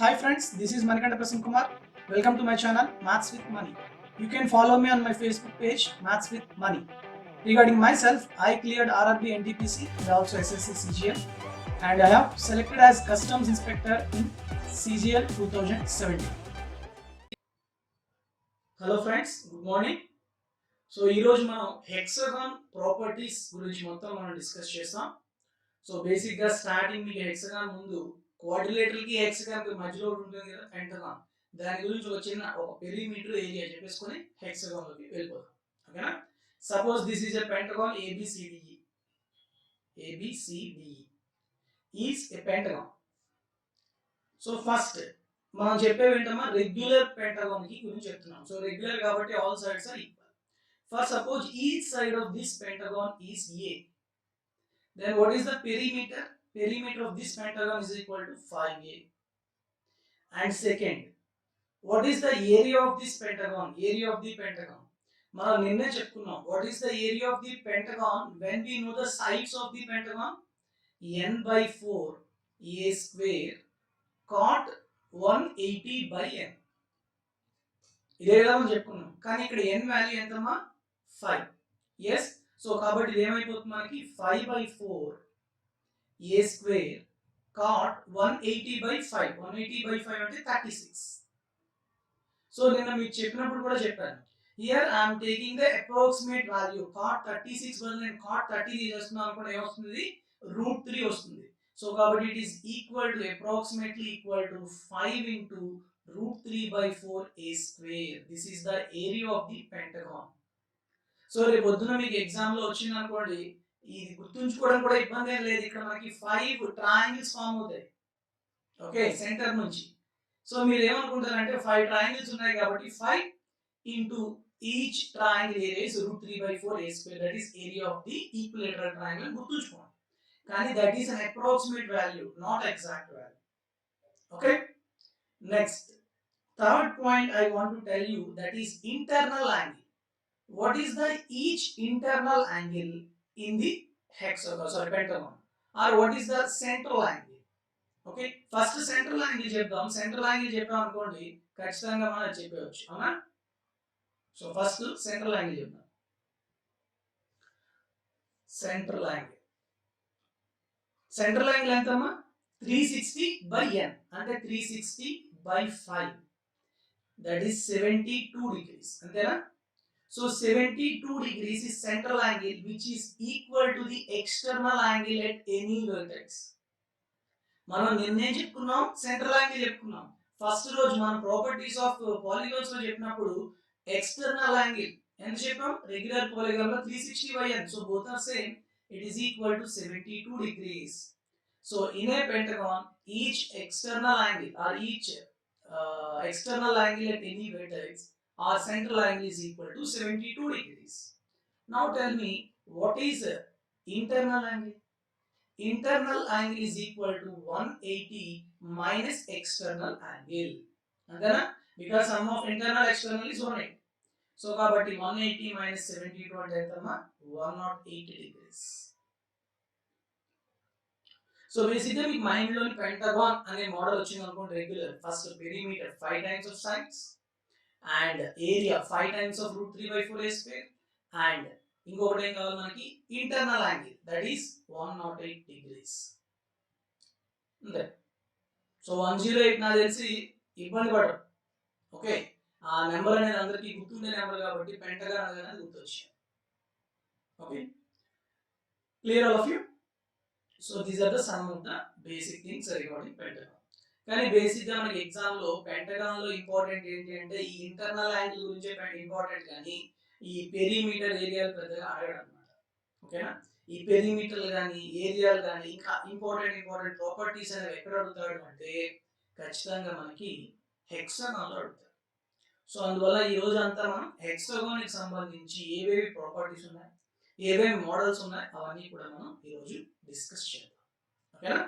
Hi friends, this is Manikanda Prasanna Kumar. Welcome to my channel Maths with Money. You can follow me on my Facebook page Maths with Money. Regarding myself, I cleared RRB NTPC and also SSC CGL, and I have selected as Customs Inspector in CGL 2017. Hello friends, good morning. So ఈరోజు మనం hexagon properties గురించి మొత్తం మనం discuss చేస్తాం. So బేసిక్గా starting మీకు hexagon ముందు క్వాడ్రిలేటర్కి హెక్సాగాన్కి మధ్యలో ఉంటుంది కదా పెంటగాన్, దాని గురించి ఒక చిన్న ఒక పెరిమీటర్ ఏరియా చెప్పేసుకొని హెక్సాగాన్లోకి వెళ్ళిపోతాం. ఓకేనా? Suppose this is a pentagon A B C D E. A B C D E is a pentagon. So first మనం చెప్పేవి ఏంటమ్మా, రెగ్యులర్ పెంటగాన్ కి గురించి చెప్తున్నాం. సో రెగ్యులర్ కాబట్టి all sides are equal. For suppose each side of this pentagon is A, then what is the perimeter? Perimeter of this pentagon is equal to 5A. And second, what is the area of this pentagon? Area of the pentagon. మనం నిన్నే చెప్పుకున్నాం. What is the area of the pentagon when we know the sides of the pentagon? N by 4 A square cot 180 by N. ఇదే కదా మనం చెప్పుకున్నాం. కానీ ఇక్కడ n value ఎంతమ్మా? 5. yes, సో కాబట్టి ఇది ఏమైపోతుంది మనకి 5 by 4 a square cot 180 by 5. 180 by 5 అంటే 36. సో నిన్న మీకు చెప్పినప్పుడు కూడా చెప్పాను, here I am taking the approximate value cot 36 బదులు నేను cot 30 తీసేస్తున్నాను అనుకుంటే ఏమొస్తుంది? √3 వస్తుంది. సో కాబట్టి it is equal to approximately equal to 5 into √3 by 4 a square. This is the area of the pentagon. So రేపు పొద్దున మీకు ఎగ్జామ్ లో వచ్చింది అనుకోండి, ఇది గుర్తుంచుకోవడం కూడా ఇబ్బంది ఏం లేదు. ఇక్కడ మనకి 5 ట్రయాంగిల్స్ ఫామ్ అవుతాయి. ఓకే, సెంటర్ నుంచి. సో మీరు ఏమనుకుంటారంటే 5 ట్రయాంగిల్స్ ఉన్నాయి కాబట్టి 5 into each triangle area is √3 by 4 a square. That is area of the equilateral triangle. గుర్తుంచుకోండి. కానీ that is an approximate value, not exact value. Okay. Next, third point I want to tell you, that is internal angle. What is the each internal angle in the hexagon, sorry, pentagon, or what is the central angle? Okay, first central angle చెప్దాం. central angle చెప్పాం అనుకోండి ఖచ్చితంగా మనం చెప్పవచ్చు, అవునా? So first central angle చెప్దాం. central angle ఎంతమ్మా? 360 by n అంటే 360 by 5, that is 72 degrees. అంతేనా? So 72 degrees is central angle, which is equal to the external angle at any vertex. మనం నిన్నే చెప్పుకున్నాం, సెంట్రల్ యాంగిల్ చెప్పుకున్నాం. ఫస్ట్ రోజు మనం ప్రాపర్టీస్ ఆఫ్ పాలిగాన్స్ లో చెప్పినప్పుడు ఎక్స్టర్నల్ యాంగిల్ ఎంత చెప్పాం? రెగ్యులర్ పాలిగాన్ లో 360 by n. So both are same. It is equal to 72 degrees. So in a pentagon, each external angle or each external angle at any vertex, our central angle is equal to 72 degrees. Now tell me, what is internal angle? Internal angle is equal to 180 minus external angle. Andana? Because sum of internal external is 180. So kabatti 180 minus 72 ante entama? 108 degrees. So బేసిక్గా మీకు mind లోని pentagon అనే model వచ్చింది అనుకోండి. Regular first perimeter 5 times of sides and area 5 times of √3 by 4 a square, and ఇంకొకటి ఏం కావాలి మనకి? Internal angle, that is 108 degrees. అంతే. సో 108 నాకు తెలిసి ఇబ్బంది పడరు. ఓకే, ఆ నెంబర్ అనేది అందరికీ గుర్తుండే నెంబర్ కాబట్టి పెంటగాన్ అనేది గుర్తొచ్చింది. Okay, clear all of you? So these are the some of the basic things regarding pentagon. కానీ బేసిక్గా మనకి ఎగ్జామ్లో పెంటగాన్లో ఇంపార్టెంట్ ఏంటి అంటే ఈ ఇంటర్నల్ యాంగిల్ గురించే ఇంపార్టెంట్, కానీ ఈ పెరిమీటర్ ఏరియాలు పెద్దగా అడగడం అనమాట. ఓకేనా? ఈ పెరిమీటర్లు కానీ ఏరియాలు కానీ ఇంకా ఇంపార్టెంట్ ప్రాపర్టీస్ అనేవి ఎక్కడ అడుగుతాడు అంటే ఖచ్చితంగా మనకి హెక్సాగాన్లో అడుగుతాడు. సో అందువల్ల ఈ రోజు అంతా మనం హెక్సాగాన్కి సంబంధించి ఏవేవి ప్రాపర్టీస్ ఉన్నాయి, ఏవేవి మోడల్స్ ఉన్నాయి, అవన్నీ కూడా మనం ఈరోజు డిస్కస్ చేద్దాం. ఓకేనా?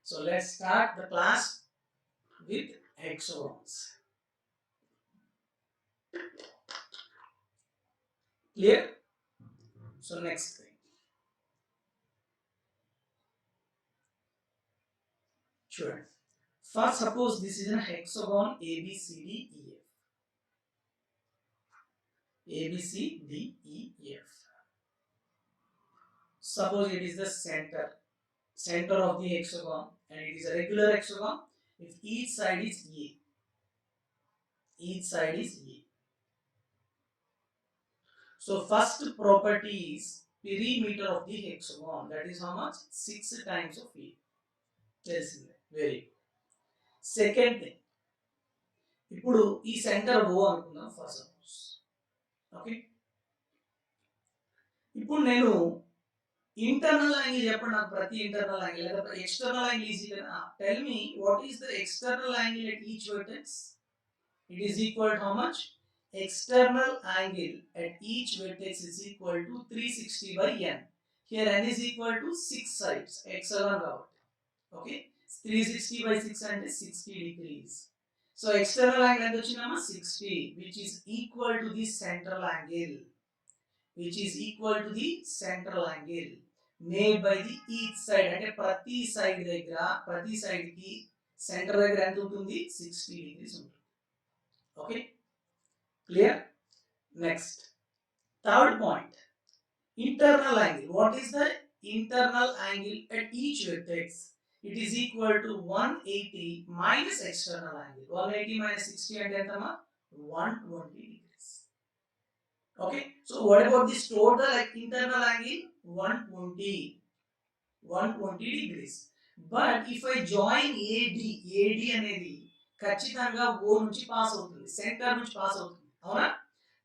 So let's start the class with hexagons. Clear? So next thing, sure. First, suppose this is a hexagon A B C D E F. A B C D E F. Suppose it is the center of the hexagon, and it is a regular hexagon. If each side is A, each side is A. So first property is perimeter of the hexagon. That is how much? 6 times of A. తెలిసిందే. Very good. Second thing, ఇప్పుడు ఈ centre O అనుకుందాం first suppose. Okay, ఇప్పుడు నేను internal angle చెప్పండి నాకు, ప్రతి internal angle లేదా ఎక్స్టర్నల్ యాంగిల్ ఈజీ కదా. Tell me what is the external angle at each vertex. It is equal to how much? External angle at each vertex is equal to 360 by n. Here n is equal to 6 sides. Hexagon కాబట్టి. Okay? 360 by 6 అంటే 60 degrees. So external angle ఎంత వచ్చిందమ్మా? 60, which is equal to the central angle. Which is equal to the central angle made by the each side. అంటే ప్రతి side దగ్గర, ప్రతి side కి centre దగ్గర ఎంత ఉంటుంది? 60 degrees ఉంటుంది. Okay, clear? Next, third point, internal angle. What is the internal angle at each vertex? It is equal to 180 minus external angle. 180 minus 60 అంటే ఎంతమ్మా? 120 degrees. Okay, so what about this total internal angle? 120 degrees. But if I join AD అనేది ఖచ్చితంగా O నుంచి pass అవుతుంది, centre నుంచి pass అవుతుంది, అవునా?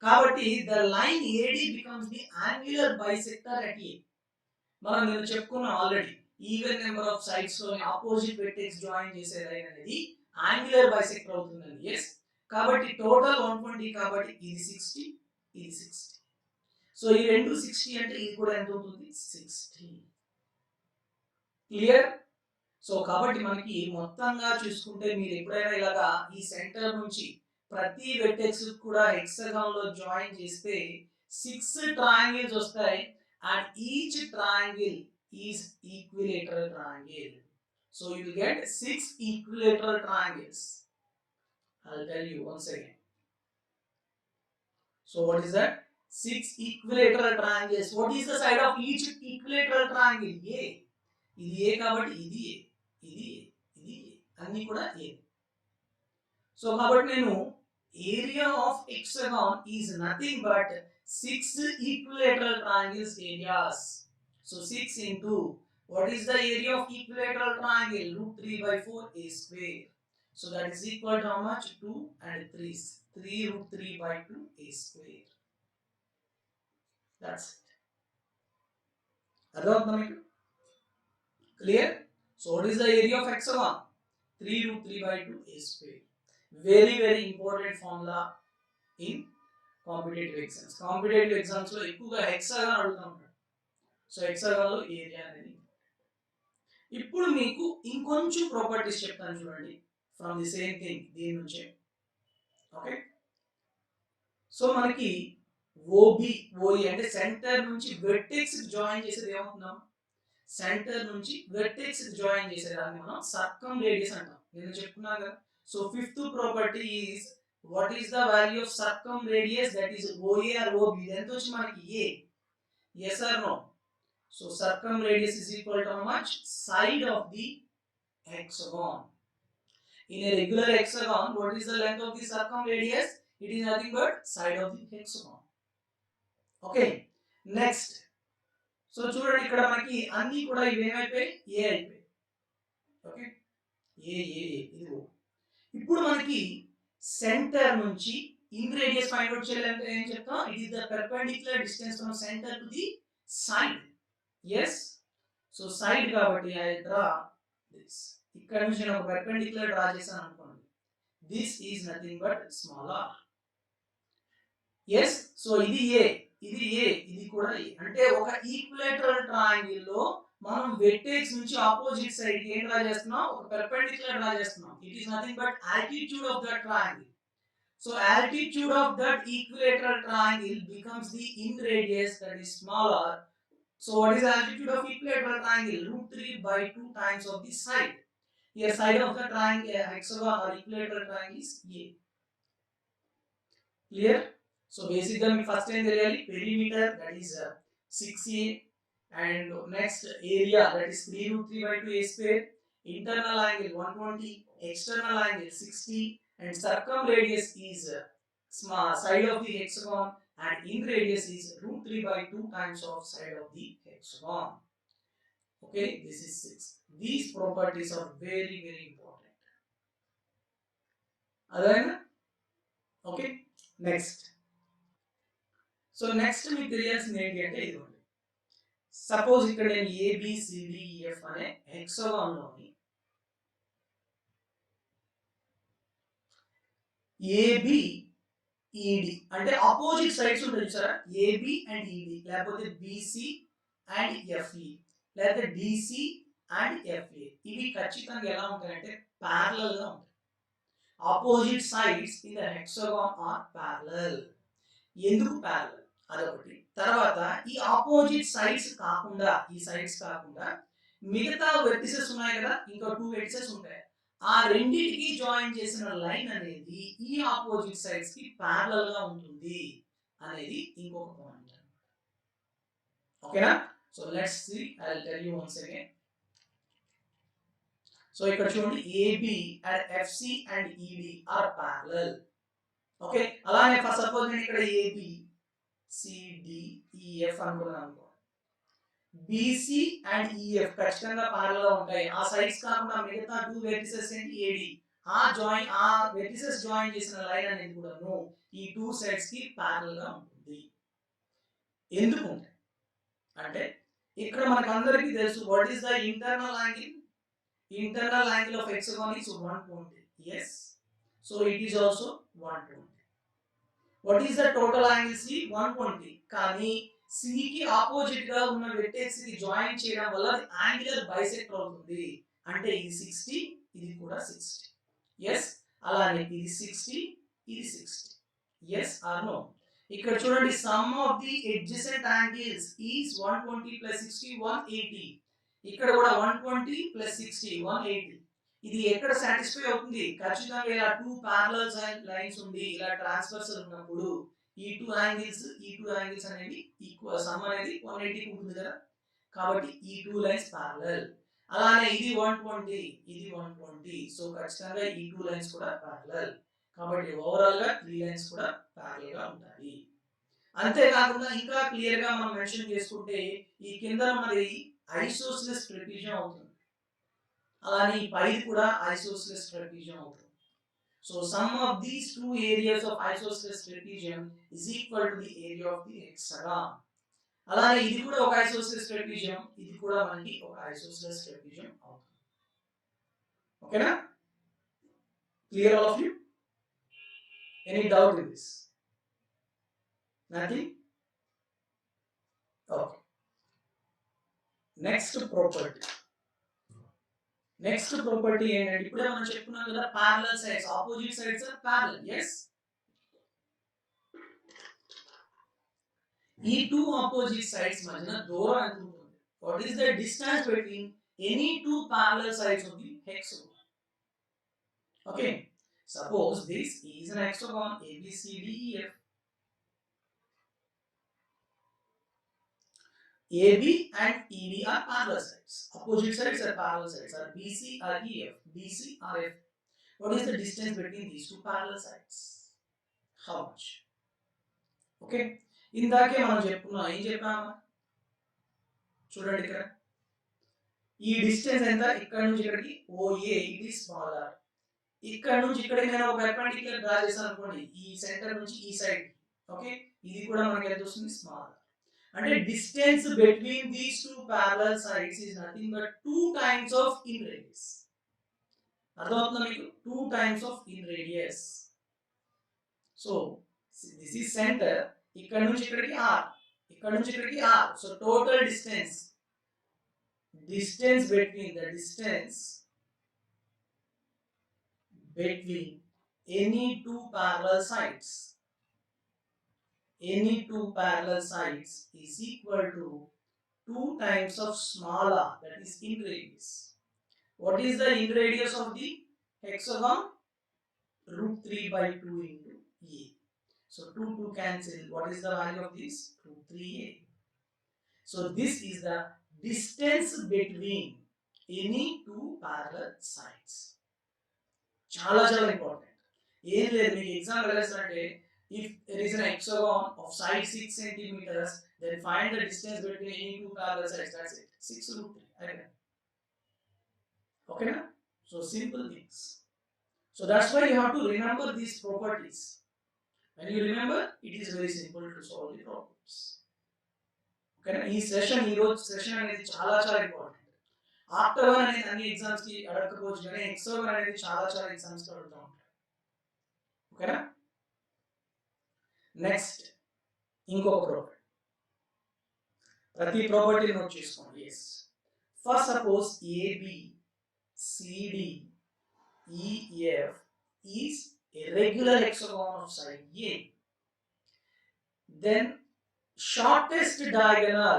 కాబట్టి the line AD becomes the angular bisector at A. మనం నేను చెప్పుకున్నాం already, even number of sides లో ఆపోజిట్ వెర్టెక్స్ జాయిన్ చేసే లైన్ అనేది యాంగులర్ బైసెక్టర్ అవుతుందండి. ఎస్, కాబట్టి టోటల్ 120, కాబట్టి ఇది 60, ఇది 60. సో ఈ రెండు 60 అంటే ఇది కూడా ఎంత అవుతుంది? 60. క్లియర్? సో కాబట్టి మనకి మొత్తంగా చూసుకుంటే మీరు ఎప్పుడైనా ఇలాగా ఈ సెంటర్ నుంచి ప్రతి వెర్టెక్స్ కూడా హెక్సాగాన్ లో జాయిన్ చేస్తే 6 ట్రయాంగిల్స్ వస్తాయి, and each triangle is equilateral triangle. So you will get 6 equilateral triangles. I'll tell you once again. So what is that? 6 equilateral triangles. What is the side of each equilateral triangle? A. ఇది A కాబట్టి ఇది A, ఇది A, ఇది A, అన్ని కూడా A. So కాబట్టి నేను area of hexagon is nothing but 6 equilateral triangles areas. So 6 into what is the area of equilateral triangle? √3 by 4 A square. So that is equal to how much? 2 and 3. 3 √3 by 2 A square. That's it. అర్థమవుతుందా మీకు? Clear? So what is the area of hexagon? 3 √3 by 2 A square. Very very important formula in competitive exams. Competitive exams లో ఎక్కువగా hexagon అడుగుతూ ఉంటాడు. So hexagon లో area అనేది. ఇప్పుడు మీకు ఇంకొంచెం ప్రాపర్టీస్ చెప్తాను చూడండి, ఫ్రమ్ ది సేమ్ థింగ్, దీని నుంచే. ఓకే, సో మనకి ఓబి ఓఈ అంటే సెంటర్ నుంచి వెర్టెక్స్ జాయిన్ చేసేది ఏమవుతున్నాం? సెంటర్ నుంచి వెర్టెక్స్ జాయిన్ చేసేదాన్ని మనం సర్కమ్ రేడియస్ అంటాం. నేను చెప్పుకున్నా కదా. So fifth property is what is the value of circumradius, that is OA or OB. ఎంత వచ్చి మనకి a? Yes or no? So circumradius is equal to how much? Side of the hexagon. In a regular hexagon, what is the length of the circumradius? It is nothing but side of the hexagon. Okay, next. So చూడండి ఇక్కడ మనకి అన్ని కూడా ఇవి ఏమైపోయాయి? ఏ అయిపోయాయి. Okay, ఏ ఏ ఇదిగో. ఇప్పుడు మనకి సెంటర్ నుంచి ఇన్ రేడియస్ ఫైండ్ అవుట్ చేయాలంటే ఏం చెప్తాం? It is the perpendicular distance from centre to the side. Yes, so side కాబట్టి ఐ డ్రా దిస్. ఇక్కడ నుంచి నేను ఒక పెర్పెండిక్యులర్ డ్రా చేశాను అనుకోండి. This is nothing but small r. Yes, so ఇది ఏ, ఇది ఏ, ఇది కూడా ఏ. అంటే ఒక ఈక్విలేటరల్ ట్రయాంగిల్ లో మనం వెర్టెక్స్ నుంచి ఆపోజిట్ సైడ్ కి ఏం డ్రా చేస్తున్నాం? ఒక పెర్పెండిక్యులర్ డ్రా చేస్తున్నాం. It is nothing but altitude of that triangle. So altitude of that equilateral triangle becomes the in radius, that is smaller. So what is altitude of equilateral triangle? √3 by 2 times of the side. Here side of the triangle hexagon or equilateral triangle is A. Clear? So basically we first time really perimeter, that is 6A, and next area, that is 3 root 3 by 2 A square, internal angle 120, external angle 60, and circumradius is small side of the hexagon, and in radius is root 3 by 2 times of side of the hexagon. Okay, this is 6. These properties are very very important. Adana? Okay, next. So next మీకు తెలియాల్సింది ఏంటి అంటే ఇదిగోండి, suppose ఇక్కడ నేను ABCDF అనే hexagon లోని ఏబిఈడి అంటే opposite sides ఉంటాయి చూసారా, ఏబి అండ్ ఈడి, లేకపోతే బిసి అండ్ ఎఫ్ఈ, లేకపోతే డిసి అండ్ ఎఫ్ఏ, ఇవి ఖచ్చితంగా ఎలా ఉంటాయంటే ప్యారలల్ గా ఉంటాయి. Opposite sides in the hexagon are parallel. ఎందుకు ప్యారలల్ అదొకటి. తర్వాత ఈ ఆపోజిట్ సైడ్స్ కాకుండా, ఈ సైడ్స్ కాకుండా మిగతా వెర్టిసెస్ ఉన్నాయి కదా, ఇంకా 2 వెర్టిసెస్ ఉంటాయి, ఆ రెండింటికి జాయిన్ చేసిన లైన్ అనేది ఈ ఆపోజిట్ సైడ్స్ కి ప్యారలల్ గా ఉంటుంది అనేది ఇంకొక పాయింట్. ఓకేనా? So let's see, I will tell you once again. So ఇక్కడ చూడండి, A B and F C and E D are parallel. Okay, అలానే ఫస్ట్ సపోజ్ నేను ఇక్కడ ఏబి సిడిఈఎఫ్ అనుకున్నాను అనుకో, బిసి అండ్ ఈఎఫ్ ఖచ్చితంగా ప్యారలల్ గా ఉంటాయి. ఆ సైడ్స్ కాకుండా మిగతా 2 వెర్టిసెస్ ఏంటి, ఏడి, ఆ వెర్టిసెస్ జాయిన్ చేసిన లైన్ అనేది కూడాను ఈ 2 సైడ్స్ కి ప్యారలల్ గా ఉంటుంది. ఎందుకు అంటే ఇక్కడ మనకు అందరికీ తెలుసు, what is the internal angle? Internal angle of hexagon is 120. yes, so it is also 120. what is the total angle? C 120. కానీ C కి ఆపోజిట్ గా ఉన్న వెర్టెక్స్ కి జాయిన్ చేయడం వల్ల అది యాంగులర్ బైసెక్టర్ అవుతుంది. అంటే ఇది 60, ఇది కూడా 60. yes, అలానే ఇది 60, ఇది 60. yes or no? ఇక్కడ చూడండి, some of the adjacent angles is 120 plus 60 180. ఇక్కడ కూడా 120 plus 60 180. ఇది ఎక్కడ సాటిస్ఫై అవుతుంది? ఖచ్చితంగా ఇలా 2 ప్యారలల్ లైన్స్ ఉండి ఇలా ట్రాన్స్వర్సల్ ఉన్నప్పుడు ఈ 2 యాంగిల్స్ అనేవి ఈక్వల్, సమ్ అనేది 180 ఉంటుంది కదా, కాబట్టి ఈ 2 లైన్స్ ప్యారలల్. అలానే ఇది 120, ఇది 120, సో ఖచ్చితంగా ఈ 2 లైన్స్ కూడా ప్యారలల్. కాబట్టి ఓవరాల్ గా 3 లైన్స్ కూడా ప్యారలల్ గా ఉంటాయి. అంతేకాకుండా ఇంకా క్లియర్ గా మనం మెన్షన్ చేసుకుంటే ఈ కింద మరి ఐసోసెలస్ ట్రెపీజియం అవుతుంది, అలానే ఈ పైది కూడా ఐసోసెలస్ ట్రెపీజియం అవుతుంది. So some of these 2 areas of isosceles trapezium is equal to the area of the hexagon. అలానే ఇది కూడా ఒక ఐసోసెలస్ ట్రెపీజియం, ఇది కూడా మనకి ఒక ఐసోసెలస్ ట్రెపీజియం అవుతుంది. ఓకేనా? Clear all of you? Any doubt in this? Nothing? Okay. Next property ఏంటంటే ఇప్పుడే మనం చెప్పుకున్నాం కదా, parallel sides, opposite sides are parallel. yes, ఈ 2 ఆపోజిట్ సైడ్స్ మధ్యన దూరం ఎంత ఉంటుంది? What is the distance between any 2 parallel sides of the hexagon? Okay, suppose this is an hexagon ABCDEF. AB and EB are parallel sides. Opposite sides are parallel sides. Are BC or EF? BC or F? What is the distance between these 2 parallel sides? How much? Okay. ఇందాకే మనం చెప్పుకున్నాం, ఏం చెప్పామా? చూడండి ఇక్కడ ఈ distance ఎంత, ఇక్కడ నుంచి ఇక్కడికి OA, ఇట్ ఈస్ స్మాలర్. ఇక్కడ నుంచి ఇక్కడికి నేను ఒక పెర్పెండిక్యులర్ డ్రా చేశాను అనుకోండి, ఈ సెంటర్ నుంచి ఈ సైడ్. ఓకే, ఇది కూడా మనకి ఎంత వస్తుంది? స్మాలర్. అంటే distance between these 2 parallel sides is nothing but 2 times of in radius. అర్థమవుతుందా మీకు? 2 times of in radius. So this is centre, ఇక్కడ నుంచి ఇక్కడికి r, ఇక్కడ నుంచి ఇక్కడికి r. So total distance between any 2 parallel sides is equal to 2 times of small r, that is in radius. What is the in radius of the hexagon? √3 by 2 into a. So 2 cancel. What is the value of this? √3a. So this is the distance between any two parallel sides. చాలా important. ఏం లేదు మీకు exam వెళ్ళాలంటే if there is an hexagon of side 6 centimeters, then find the distance between any two parallel sides. That's it. 6 √3. Okay, na? So simple things. So that's why you have to remember these properties. When you remember, it is very simple to solve the problems. Okay, na? This session అనేది చాలా important. After one అనేది అన్ని exams కి అడగకపోవచ్చు కానీ hexagon అనేది చాలా exams కి అడుగుతూ ఉంటారు. ఓకేనా? నెక్స్ట్ ఇంకొక ప్రాపర్టీ. ప్రతి ప్రాపర్టీ నోట్ చేసుకోండి. yes. First suppose AB, CD, EF is a regular hexagon of side A. Then shortest diagonal,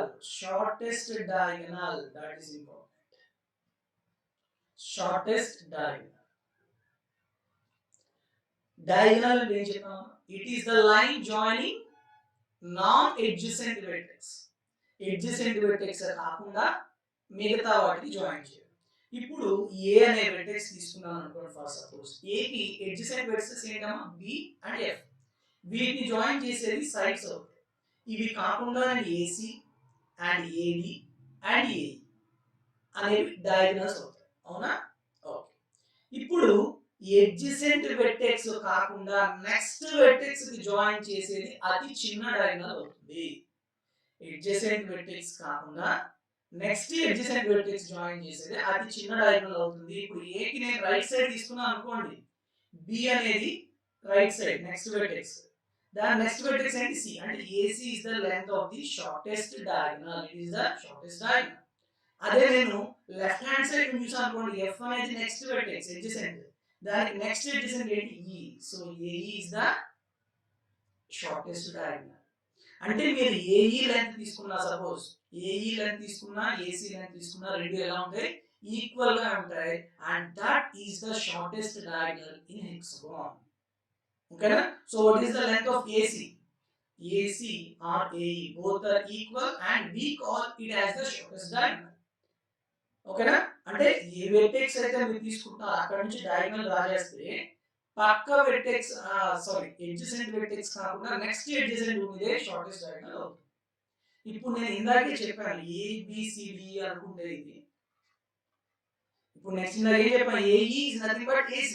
that is important. Shortest diagonal. Diagonal means it is the line joining non-adjacent vertex. Adjacent vertex కాకుండా మిగతా వాటికి join చేయాలి. ఇప్పుడు ఏ అనే vertex తీసుకున్నాను అనుకోండి. For suppose ఏ కి adjacent vertex ఏంటమ్మా? B and F. వీటిని జాయిన్ చేసేది సైడ్స్ అవుతాయి. ఇవి కాకుండా AC and AD and AE అనేవి డయాగనల్స్ అవుతాయి. అవునా? ఓకే. ఇప్పుడు adjacent vertex కాకుండా నెక్స్ట్ వెర్టెక్స్ కి జాయిన్ చేసేది అతి చిన్న డయాగనల్ అవుతుంది. adjacent vertex కాకుండా నెక్స్ట్ adjacent vertex జాయిన్ చేసేది అతి చిన్న డయాగనల్ అవుతుంది. ఇప్పుడు A కి నేను రైట్ సైడ్ తీసుకున్నాను అనుకోండి. B అనేది రైట్ సైడ్ నెక్స్ట్ vertex. దాని నెక్స్ట్ vertex ఏంటి? C. అంటే AC is the length of the shortest diagonal. It is the shortest diagonal. అదే నేను లెఫ్ట్ హ్యాండ్ సైడ్ చూసాను అనుకోండి. F అనేది నెక్స్ట్ vertex adjacent. దానికి నెక్స్ట్ adjacent ఏంటి? E. So AE is the shortest diagonal. అంటే మీరు AE లెంత్ తీసుకున్నా, సపోజ్ AE లెంత్ తీసుకున్నా AC లెంత్ తీసుకున్నా రెండు ఎలా ఉంటాయి? ఈక్వల్ గా ఉంటాయి. And that is the shortest diagonal in hexagon. ఓకేనా? So what is the length of AC? AC or AE both are equal and we call it as the shortest diagonal. ఓకేనా? అంటే ఏ vertex అయితే మీరు తీసుకుంటారో అక్కడ నుంచి డయాగనల్ డ్రా చేస్తే పక్క వెర్టెక్స్ adjacent వెర్టెక్స్ కాకుండా నెక్స్ట్ adjacent ఉన్నదే షార్టెస్ట్ డయాగనల్ అవుతుంది. ఇప్పుడు నేను ఇందాకే చెప్పాను ABCD అనుకుంటే ఇది. ఇప్పుడు నెక్స్ట్ ఇందాక ఏం చెప్పాను? AE is nothing but AC.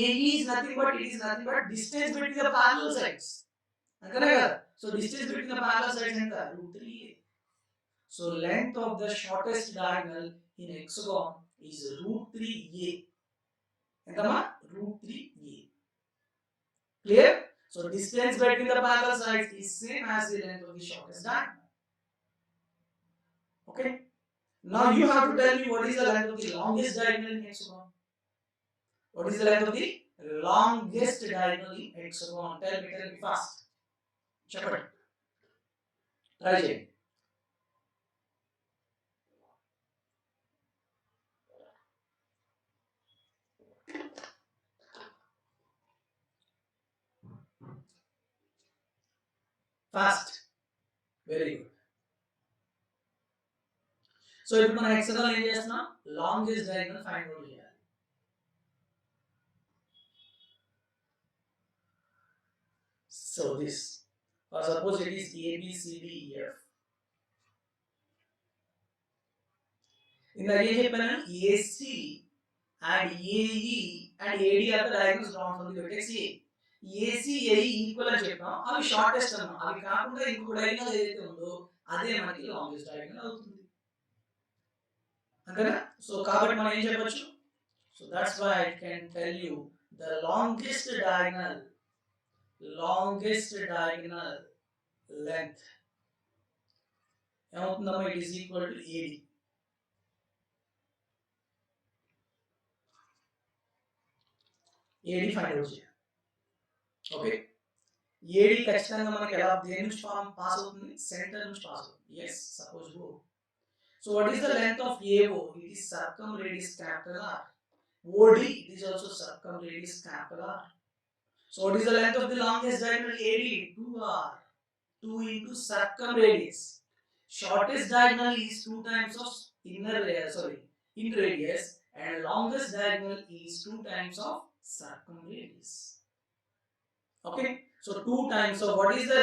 AE is nothing but distance between the parallel sides. అంతేనా కదా? So distance between the parallel sides ఎంత? √3a. So length of the shortest diagonal in hexagon is √3a. ఎంతమా? √3a. Clear? So distance between the parallel sides is same as the length of the shortest diagonal. Okay? Now you have to tell me what is the length of the longest diagonal in hexagon. What is the length of the longest diagonal in hexagon? Tell me fast. Check it. Try it. Fast. Very good. So ఇప్పుడు మన hexagon ఏం చేస్తున్నాం? Longest diagonal find out చేయాలి. So this, suppose it is ABCDEF. ఇందాక ఏం చెప్పాను? AC and AE and AD are the diagonals drawn from the vertex A. AC AE equal అని చెప్పాం. అవి షార్టెస్ట్ అన్నాం. అవి కాకుండా ఇంకొక డయాగనల్ ఏదైతే ఉందో అదే మనకి లాంగెస్ట్ డయాగనల్ అవుతుంది. అంతేనా? సో కాబట్టి మనం ఏం చెప్పొచ్చు? So that's why I can tell you the longest diagonal length ఏమవుతుందమ్మా? It is equal to AD. AD find out చేయాలి. ఓకే? AD ఖచ్చితంగా మనకి ఎలా దేని నుంచి పాస్ అవుతుంది? సెంటర్ నుంచి పాస్ అవుతుంది. yes, suppose go. So what is the length of AO? It is circumradius capital R. OD, it is also circumradius capital R. So what is the length of the longest diagonal AD? 2R. 2 into circumradius. Shortest diagonal is 2 times of inner radius, and longest diagonal is 2 times of circumradius. Okay, so 2 times. So what is the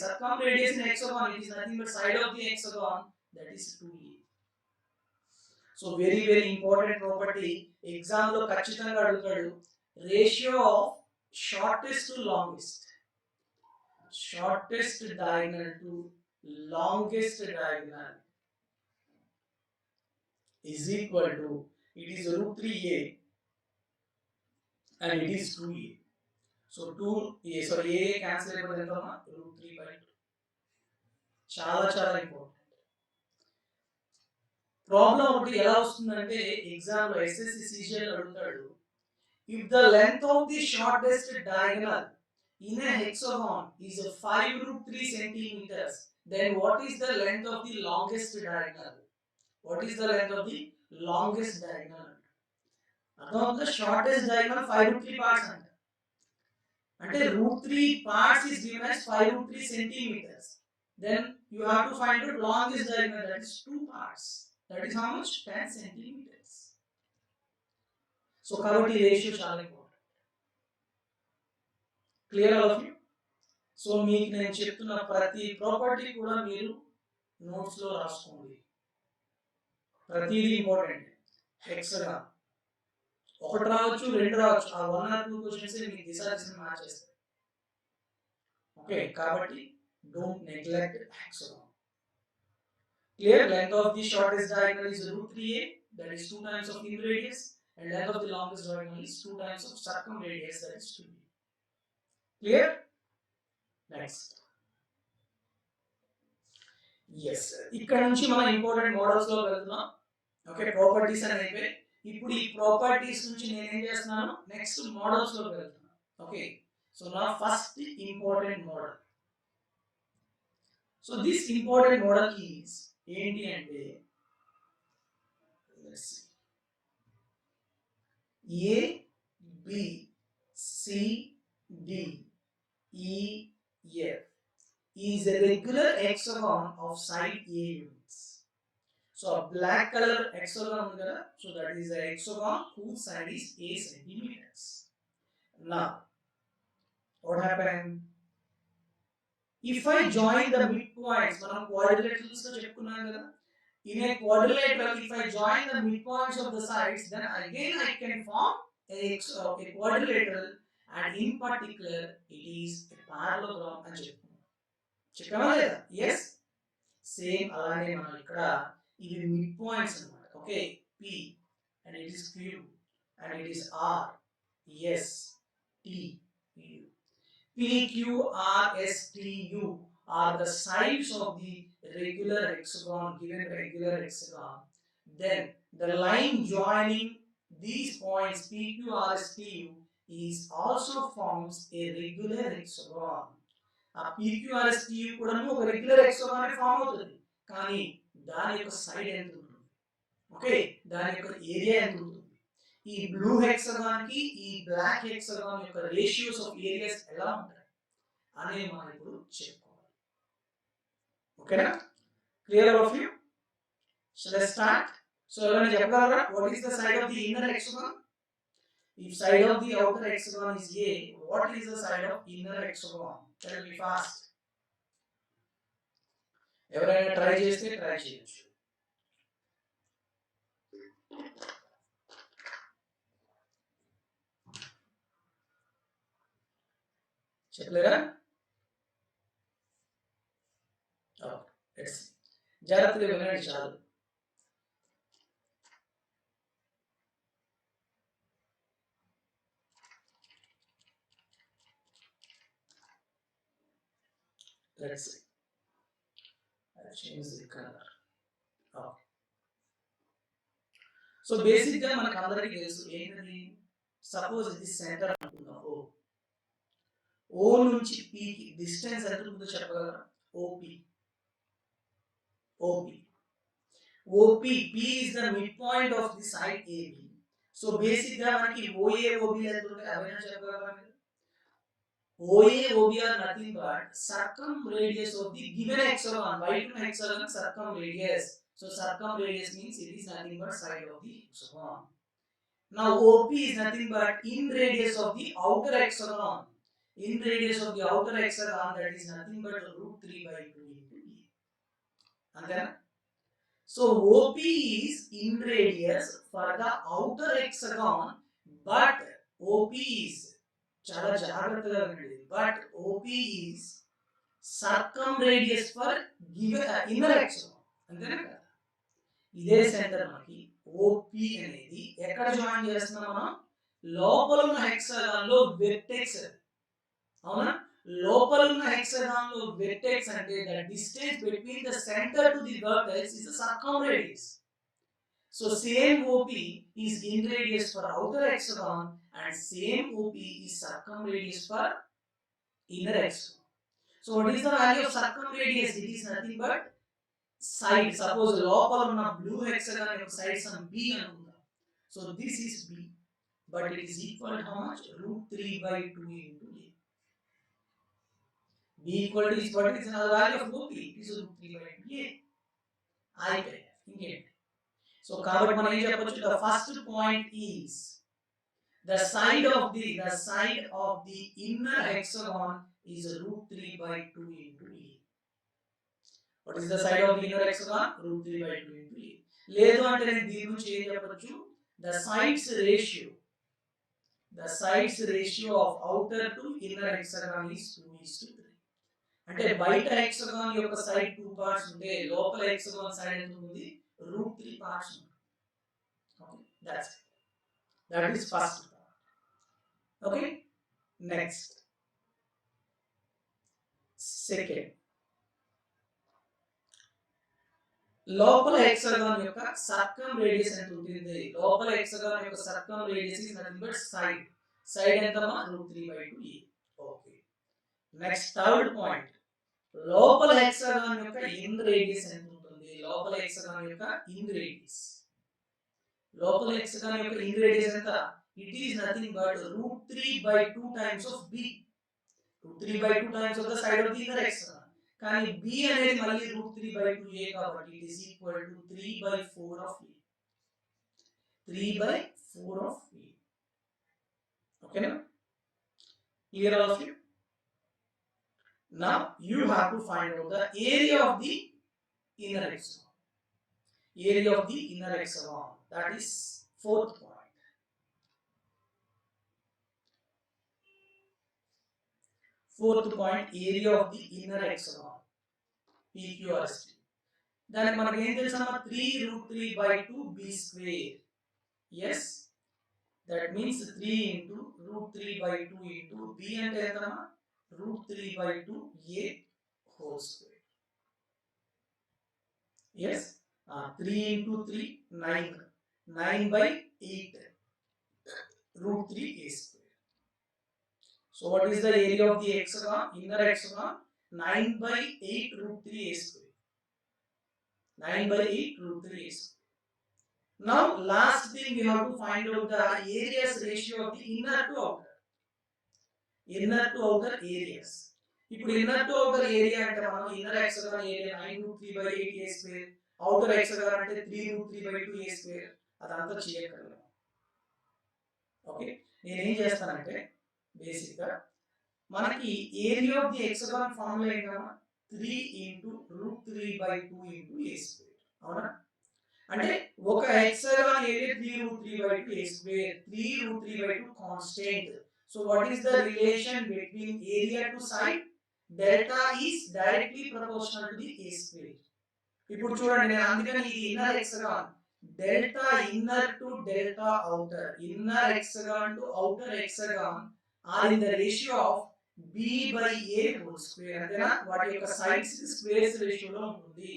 circumradius in hexagon? It is nothing but side of the hexagon, that is 2a. So very very important property, exam lo ఖచ్చితంగా అడుగుతాడు. Ratio of shortest to longest, shortest diagonal to longest diagonal is equal to, it is root 3a and it is 2a. So 2a, so a cancel అయిపోతుంది ఎంత అమ్మా, root 3/2. చాలా చాలా important problem. ఒకటి ఎలా వస్తుందంటే ఎగ్జామ్ లో ఎస్ఎస్సి సిజిఎల్ అడుగుతాడు, if the length of the shortest diagonal in a hexagon is 5 root 3 centimeters, then what is the length of the longest diagonal? What is the length of the longest diagonal? Of the shortest diagonal 5 root 3 parts anta, ante root 3 parts is given as 5 root 3 centimeters. Then you have to find out longest diagonal, that is 2 parts. That is how much? 10 centimeters. So కాబట్టి ratio చాలా important. Clear all of you? So మీకు నేను చెప్తున్న ప్రతి property కూడా మీరు notes లో రాసుకోండి. ప్రతిదీ ఇంపార్టెంట్. హెక్సాగాన్ ఒకటి రావచ్చు, రెండు రావచ్చు, ఆ 1 or 2 క్వశ్చన్స్ మీకు డిసైజన్ మార్చేస్తాయి. ఓకే, కాబట్టి don't neglect hexagon. Clear? Length of the shortest diagonal is root 3a, that is 2 times of inner radius, and length of the longest diagonal is 2 times of circumradius, that is 2a. Clear? Next. Yes. ఇక్కడ నుంచి మనం important models లో వెళ్తున్నాం. Okay, properties అని అయిపోయి ఇప్పుడు ఈ properties నుంచి నేను ఏం చేస్తున్నాను, నెక్స్ట్ మోడల్స్ లోకి వెళ్తున్నాను. ఓకే, సో నా first important model. So this important model is ఏంటి అంటే, A B C D E F is a regular hexagon of side A units. So a black color hexagon ఉంది కదా, so that is a hexagon whose side is A centimeters. Now what happened? If I join the midpoints, మనం quadrilaterals లో చెప్పుకున్నాం కదా, in a quadrilateral if I join the midpoints of the sides, then again I can form a quadrilateral, and in particular it is a parallelogram అని చెప్పుకున్నాం. చెప్పామా లేదా? yes, same అలానే మనం ఇక్కడ ఇవి మిడ్ పాయింట్స్ అన్నమాట. Okay, P and it is Q and it is R, S, T, U. P, Q, R, S, T, U are the sides of the regular hexagon, given regular hexagon. Then the line joining these points P, Q, R, S, T, U is also forms a regular hexagon. ఆ P, Q, R, S, T, U కూడా ఒక regular hexagon form అవుతుంది, కానీ దాని యొక్క side ఎంత ఉంటుంది, okay, దాని యొక్క ఏరియా ఎంత ఉంటుంది. ఈ బ్లూ హెక్సాగాన్ కి ఈ బ్లాక్ హెక్సాగాన్ యొక్క రేషియోస్ ఆఫ్ ఏరియాస్ ఎలా ఉంటాయి అనేది మనం ఇప్పుడు చెప్పుకోవాలి. ఓకేనా? Clear all of you? So let's start. So ఎవరైనా చెప్పగలరా, what is the side of the inner hexagon? If side of the outer hexagon is A, what is the side of inner hexagon? Tell me fast. ఎవరైనా try చేస్తే try చేయొచ్చు. చెప్పలేరా? జాగ్రత్తగా వినండి చాలు. Let's see. I'll change the color. Okay. So basically మనకు అందరికీ తెలుసు ఏంటది, సపోజ్ ఇది సెంటర్ అనుకుందాం, O నుంచి P కి డిస్టెన్స్ ఎంత ఉందో చెప్పగలరా? OP. OP, P is the midpoint of the side AB. So basically మనకి OA OB ఎంత ఉంటే అవైనా చెప్పగలరా మీరు? OA OB are nothing but circumradius of the given hexagon. Why to hexagon? Circumradius. So circumradius means it is nothing but side of the hexagon. Now OP is nothing but in radius of the outer hexagon. In radius of the outer hexagon, that is nothing but root 3 by 2 into E. Andana? So OP is in radius for the outer hexagon, but OP is chala jagratthaga vinandi, but OP is circumradius for given inner hexagon. Antena kada? ఇదే centre మనకి OP అనేది ఎక్కడ join చేస్తున్నాం మనం? లోపల ఉన్న hexagon లో vertex. అవునా? లోపల ఉన్న హెక్సాగాన్ లో వెర్టెక్స్ అంటే the distance between the centre to the vertex is the circumradius. So same OP is in radius for outer hexagon and same OP is circumradius for inner hexagon. So what is the value of circumradius? It is nothing but side. Suppose లోపల ఉన్న blue hexagon యొక్క side some B అనుకుందాం. So this is B, but it is equal to how much? Root 3 by 2 into A. B equal to is what is another value of OP? It is root 3 by 2 A. అయిపోయింది ఇంకేంటి? So కాబట్టి మనం ఏం చెప్పొచ్చు? The first point is the side of the inner hexagon is root 3 by 2 into A. What is the side of the inner hexagon? Root 3 by 2 into A. లేదు అంటే నేను దీని నుంచి ఏం చెప్పొచ్చు? The sides ratio of outer to inner hexagon is 2:3. అంటే బయట hexagon యొక్క సైడ్ 2 పార్ట్స్ ఉంటే లోపల హెక్సాగాన్ సైడ్ ఎంత ఉంది? రూట్ 3 పార్ట్స్ ఉంది. Okay, that is first part. Okay, next, second, లోపల హెక్సాగాన్ యొక్క సర్కంరేడియస్ ఎంత ఉంటుంది? లోపల హెక్సాగాన్ యొక్క circumradius is nothing but side ఎంతమా? Root 3 by 2 A. Okay, next third point, లోపల హెక్సాగాన్ యొక్క ఇన్ రేడియస్ ఎంత ఉంటుంది? లోపల హెక్సాగాన్ యొక్క ఇన్ రేడియస్ ఎంత? It is nothing but root 3 by 2 times of B. root 3 by 2 times of the side of the inner hexagon. కానీ B అనేది మళ్ళీ root 3 by 2A కాబట్టి it is equal to 3 by 4 of A. 3 by 4 of A. Okay, now? Clear all of you? Now you have to find out the area of the inner hexagon. Area of the inner hexagon. That is fourth point. Fourth point, area of the inner hexagon. PQRST. దానికి మనకి ఏం తెలుసమ్మా? 3 root 3 by 2 B square. Yes, that means 3 into root 3 by 2 into B అంటే ఎంతమ్మా? root 3 by 2 A whole square. Yes, 3 into 3 9 by 8 root 3 A square. So what is the area of the hexagon? Inner hexagon 9 by 8 root 3 A square. 9 by 8 root 3 A square. Now last thing we have to find out the areas ratio of the inner to outer. Inner to outer areas. ఇప్పుడు inner to outer area అంటే మనం inner hexagon area 9 root 3 by 8 A square. Outer hexagon అంటే 3 root 3 by 2 A square. అదంతా చేయక్కర్లేదు. Okay, నేను ఏం చేస్తానంటే basic గా మనకి area of the hexagon formula ఏంటమ్మా? 3 into root 3 by 2 into A square. అవునా? అంటే ఒక hexagon area 3 root 3 by 2 A square. 3 root 3 by 2 constant. So what is the relation between area to side? Delta is directly proportional to the A square. ఇప్పుడు చూడండి, నేను అందుకని ఇది inner hexagon. Delta inner to delta outer. Inner hexagon to outer hexagon are in the ratio of B by A whole square. అంతేనా? వాటి యొక్క sides squares రేషియోలో ఉంటుంది.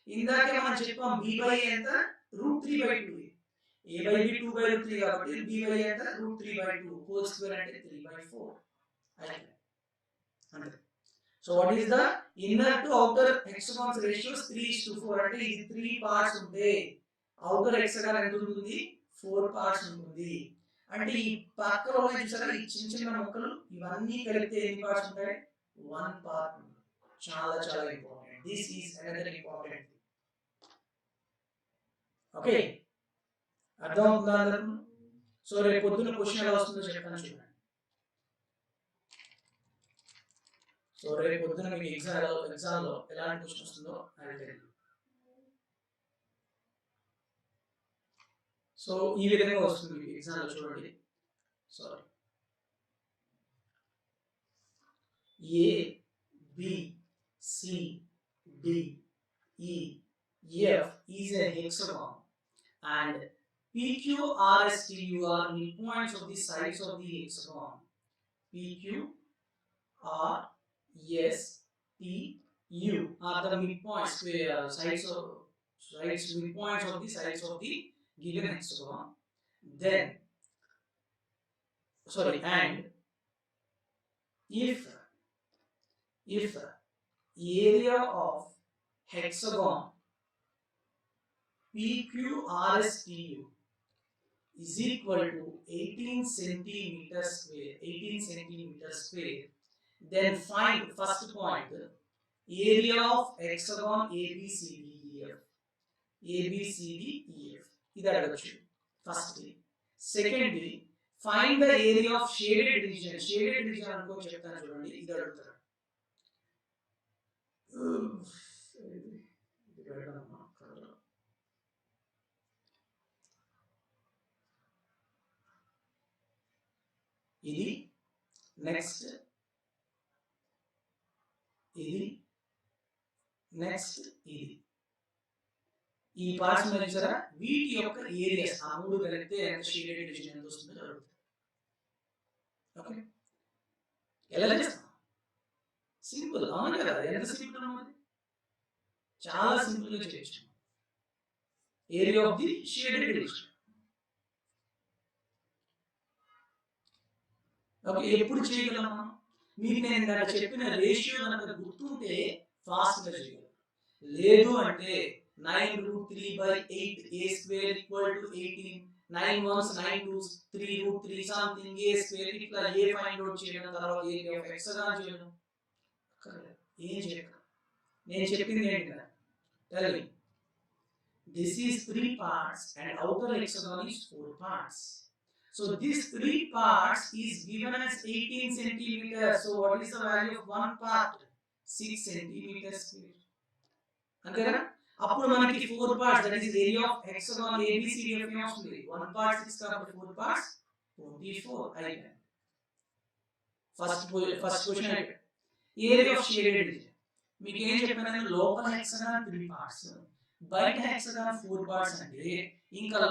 ఇందాకే మనం చెప్పాం B by A ఎంత? root 3 by 2. A by B 2 by root 3 కాబట్టి B by A ఎంత? root 3 by 2 whole square అంటే 3 by 4. అంతే. So what is the inner to outer hexagons ratios? 3:4. అంటే ఇది 3 parts ఉంటాయి. outer hexagon ఎంత ఉంటుంది? 4 parts ఉంటుంది. అంటే ఈ పక్కలో ఉన్నాయి చూసారా ఈ చిన్న చిన్న ముక్కలు ఇవన్నీ కలిపితే ఎన్ని parts ఉంటాయి? 1 part. చాలా చాలా important. This is another important. Okay, అర్థమవుతుందా అందరికీ? సో రేపు పొద్దున్న క్వశ్చన్ ఎలా వస్తుందో చెప్తాను చూడండి. సో రేపు పొద్దున మీకు ఎగ్జామ్లో ఎలాంటి క్వశ్చన్ వస్తుందో అది తెలియదు. సో ఈ విధంగా వస్తుంది మీకు ఎగ్జామ్లో చూడండి. Sorry, A B C D E F is a hexagon and PQ, R, S, T, U are midpoints of the sides of the hexagon. PQ, R, S, T, U are the midpoints, midpoints of the sides of the given hexagon. Then, and if area of hexagon PQRSTU is equal to 18 centimeters square, then find first point area of hexagon ABCDEF. ఇది అడగచ్చు first. Secondly find the area of shaded region అనుకో చెప్తాను చూడండి. ఇది అడుగుతారు. ఇది next, ఇది next, ఇది ఈ పార్ట్స్ చూసారా వీటి యొక్క ఏరియాస్ ఆ మూడు కలిపితే ఎంత షేడెడ్ రీజియన్ ఎంత వస్తుందో అడుగుతారు. ఓకే, ఎలా చేస్తాం? సింపుల్, అవును కదా? ఎంత సింపుల్ అన్నది, చాలా సింపుల్ గా చేయొచ్చు. Area of the shaded region. Okay, ఎప్పుడు చేయగలం? మీకు నేను ఇందాక చెప్పిన రేషియో కనుక గుర్తుంటే ఫాస్ట్ గా చేయగలం. లేదు అంటే 9√3/8 a square equal to 18, 9 1s 9 2s 3√3 something a square ఇట్లా ఏ ఫైండ్ అవుట్ చేయడం, తర్వాత ఏరియా ఆఫ్ హెక్సాగాన్ చేయడం. ఏం చేయక నేను చెప్పింది ఏంటంటే tell me, this is 3 parts and outer hexagon is 4 parts. So this 3 parts is given as 18 centimeters. So what is the value of one part? 6 centimeters square. అంతేనా? అప్పుడు మనకి 4 parts, that is area of hexagon ABCDF వస్తుంది. 1 part 6 కాబట్టి 4 parts 24 అయిపోయింది. First question అయిపోయింది. Area of shaded region మీకు ఏం చెప్పాను? లోపల హెక్సాగాన్ 3 parts, బయట హెక్సాగాన్ 4 parts. అంటే ఇంకా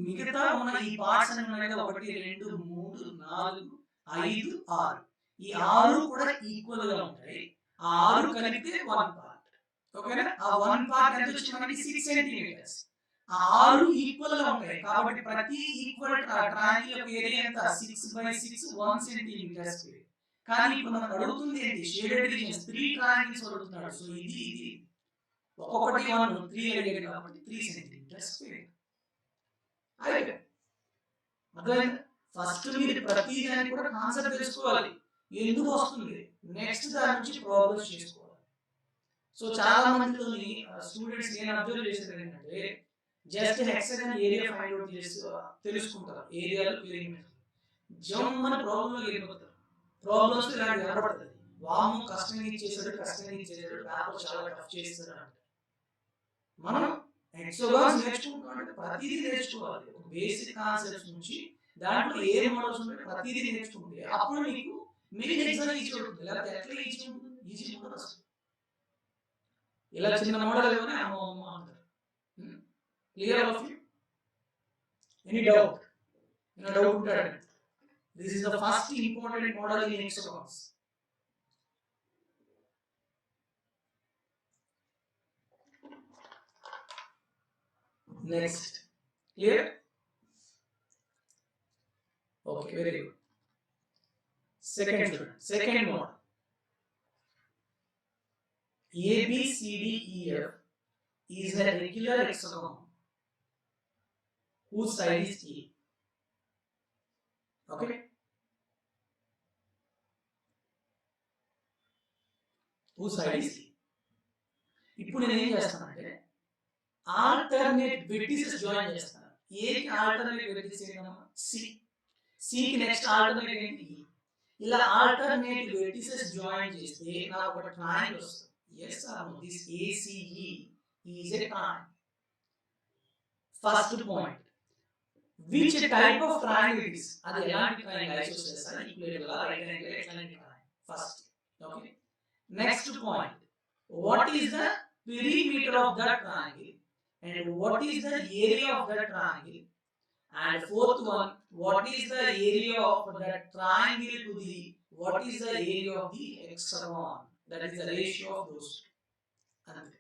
మిగతా ఉన్న ఈ పార్ట్స్ అన్ని ఉన్నాయి కదా, 1 2 3 4 5 6, ఈ 6 కూడా ఈక్వల్ గా ఉంటాయి. ఆ 6 కలిపితే 1 పార్ట్. ఓకేనా? ఆ 1 పార్ట్ ఎంత వచ్చింది మనకి? 6 సెంటీమీటర్స్. ఆ 6 ఈక్వల్ గా ఉంటాయి కాబట్టి ప్రతి ఈక్వల్ ట్రయాంగిల్ యొక్క ఏరియా ఎంత? 6/6 1 సెంటీమీటర్ స్క్వేర్. కానీ ఇప్పుడు మనం అడుగుతుంది ఏంటి? షేడెడ్ రీజియన్స్ 3 ట్రయాంగిల్స్ అడుగుతున్నాడు. సో ఇది ఒక్కొక్కటి 1 3 అడిగాడు కాబట్టి 3 సెంటీమీటర్ స్క్వేర్. అయితే అర్థమైంది? ఫస్ట్ మీరు ప్రతి దాన్ని కూడా కాన్సెప్ట్ తెలుసుకోవాలి, ఎందుకు వస్తుంది. నెక్స్ట్ దాని నుంచి ప్రాబ్లమ్స్ చేసుకోవాలి. సో చాలా మందిలోని స్టూడెంట్స్ నేను అబ్జర్వ్ చేసేది ఏంటంటే just hexagon area find out చేసి తెలుసుకుంటారు, ఏరియాలో పెరిగినట్టు జమ్మని ప్రాబ్లంలో వెళ్ళిపోతారు. ప్రాబ్లమ్స్ ఇలాంటి కనబడుతుంది. వాము కష్టంగా ఇచ్చేసాడు పేపర్ చాలా టఫ్ చేస్తాడు అంటే మనం హెక్సాగాన్స్ నేర్చుకుంటామంటే ప్రతిదీ నేర్చుకోవాలి. బేసిక్ కాన్సెప్ట్స్ నుంచి దాంట్లో ఏ మోడల్స్ ఉంటాయి ప్రతిదీ నేర్చుకుంటే అప్పుడు మీకు మెయిన్ ఎగ్జామ్ ఈజీ ఉంటుంది. లేకపోతే ఎట్లా ఈజీ ఉంటుంది? ఈజీ ఉంటుంది అసలు. ఇలా చిన్న మోడల్ ఏమైనా అమ్మ అంటారు. Clear all of you? Any doubt? ఏమైనా డౌట్ ఉంటాడు? This is the first important model in hexagons. Next, clear? Okay, very good. Second model. ABCDEF is a regular hexagon whose side is A. Okay, whose side is A. ఇప్పుడు నేను ఏం చేస్తానంటే alternate vertices join చేస్తాను. ఏకి alternate vertices ఏంటమ్మా? C. సికి next alternate ఏంటి? ఈ. ఇలా ఆల్టర్నేట్ వెర్టిసెస్ జాయిన్ చేస్తే నాకు ఒక ట్రయాంగిల్ వస్తుంది. yes or no, this ACE is a triangle. First point, which type of triangle it is? అది ఎలాంటి triangle? Isosceles, equilateral, right angle, ఎట్లాంటి triangle? First. Okay, next point, what is the perimeter of that triangle and what is the area of that triangle, and fourth one, what is the area of that triangle to the what is the area of the hexagon, that is the ratio of those two. అంతే.